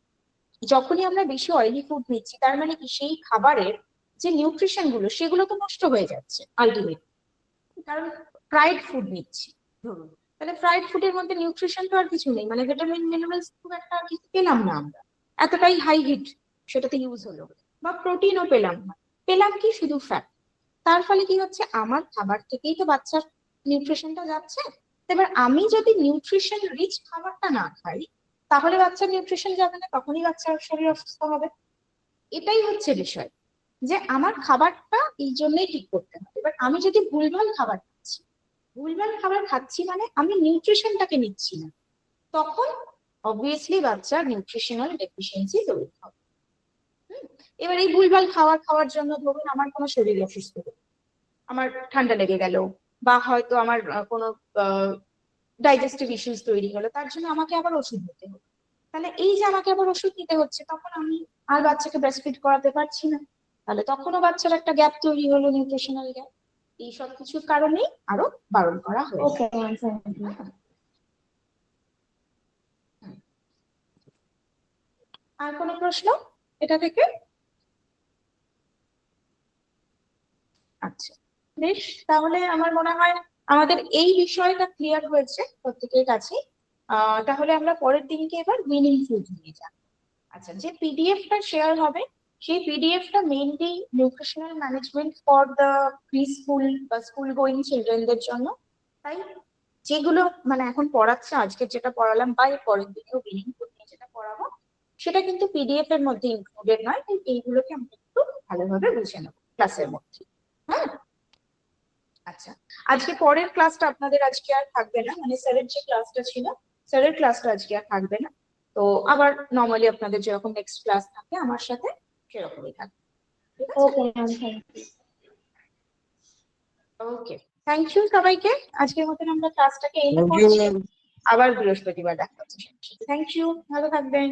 যখনই আমরা বেশি অয়েলি ফুড নিচ্ছি তার মানে কি সেই খাবারের যে নিউট্রিশন গুলো সেগুলো তো নষ্ট হয়ে যাচ্ছে আলটিমেটলি, কারণ ফ্রাইড ফুড নিচ্ছি ধরুন। তাহলে ফ্রাইড ফুডের মধ্যে নিউট্রিশন তো আর কিছু নেই, মানে ভিটামিন মিনারেলস খুব একটা আর কিছু পেলাম না আমরা, এতটাই হাই হিট সেটাতে ইউজ হলো। বা প্রোটিনও পেলাম না, পেলাম কি শুধু ফ্যাট। তার ফলে কি হচ্ছে, আমার খাবার থেকেই তো বাচ্চার নিউট্রিশনটা যাচ্ছে। এবার আমি যদি নিউট্রিশন রিচ খাবারটা না খাই তাহলে বাচ্চার নিউট্রিশন যাবে না, তখনই বাচ্চার শরীর অসুস্থ হবে। এটাই হচ্ছে বিষয়, যে আমার খাবারটা এই জন্যই ঠিক করতে হবে। এবার আমি যদি ভুলভাল খাবার খাচ্ছি, মানে আমি নিউট্রিশনটাকে নিচ্ছি না, তখন অবভিয়াসলি বাচ্চার নিউট্রিশনাল ডেফিসিয়েন্সি তৈরি হবে। এবার এই ভুলভাল খাবার খাওয়ার জন্য ধরুন আমার কোনো শরীর অসুস্থ হলো, আমার ঠান্ডা লেগে গেল, বা হয়তো আমার কোনো ডাইজেস্টিভ ইস্যুস তৈরি হলো, তার জন্য আমাকে আবার ওষুধ নিতে হলো। তাহলে এই যে আমাকে আবার ওষুধ নিতে হচ্ছে, তখন আমি আর বাচ্চাকে ব্রেস্টফিড করাতে পারছি না। তাহলে তখনও বাচ্চার একটা গ্যাপ তৈরি হলো, নিউট্রিশনাল গ্যাপ। এই সব কিছুর কারণেই আরো বারণ করা হয়েছে। Okay ma'am, thank you. আর কোনো প্রশ্ন এটা থেকে? আচ্ছা, বেশ, তাহলে আমার মনে হয় আমাদের এই বিষয়টা ক্লিয়ার হয়েছে প্রত্যেকের কাছে। তাহলে আমরা পরের দিনকে এবার উইনিং ফুড নিয়ে যাব। আচ্ছা, যে পিডিএফটা শেয়ার হবে সেই পিডিএফটা mainly nutritional management for the pre school বা স্কুল গোয়িং চিলড্রেনদের জন্য। তাই যেগুলো মানে এখন পড়াচ্ছে, আজকে যেটা পড়ালাম বা এর পরের দিনেও উইনিং ফুড নিয়ে যেটা পড়াবো সেটা কিন্তু পিডিএফ এর মধ্যে ইনক্লুডেড নয়। তাই এইগুলোকে আমরা একটু ভালোভাবে বুঝে নেবো ক্লাসের মধ্যে। হ্যাঁ, আচ্ছা, আজকে পরের ক্লাসটা আপনাদের আজকে আর থাকবে না, মানে স্যারের যে ক্লাসটা ছিল স্যারের ক্লাসটা আজকে আর থাকবে না। তো আবার নর্মালি আপনাদের যেরকম নেক্সট ক্লাস থাকে আমার সাথে সেরকমই থাকবে। Okay ma'am, thank you. Okay, thank you সবাইকে। আজকের মতন আমরা ক্লাসটাকে এন্ড করছি, আবার বৃহস্পতিবার দেখা হচ্ছে। থ্যাংক ইউ, ভালো থাকবেন।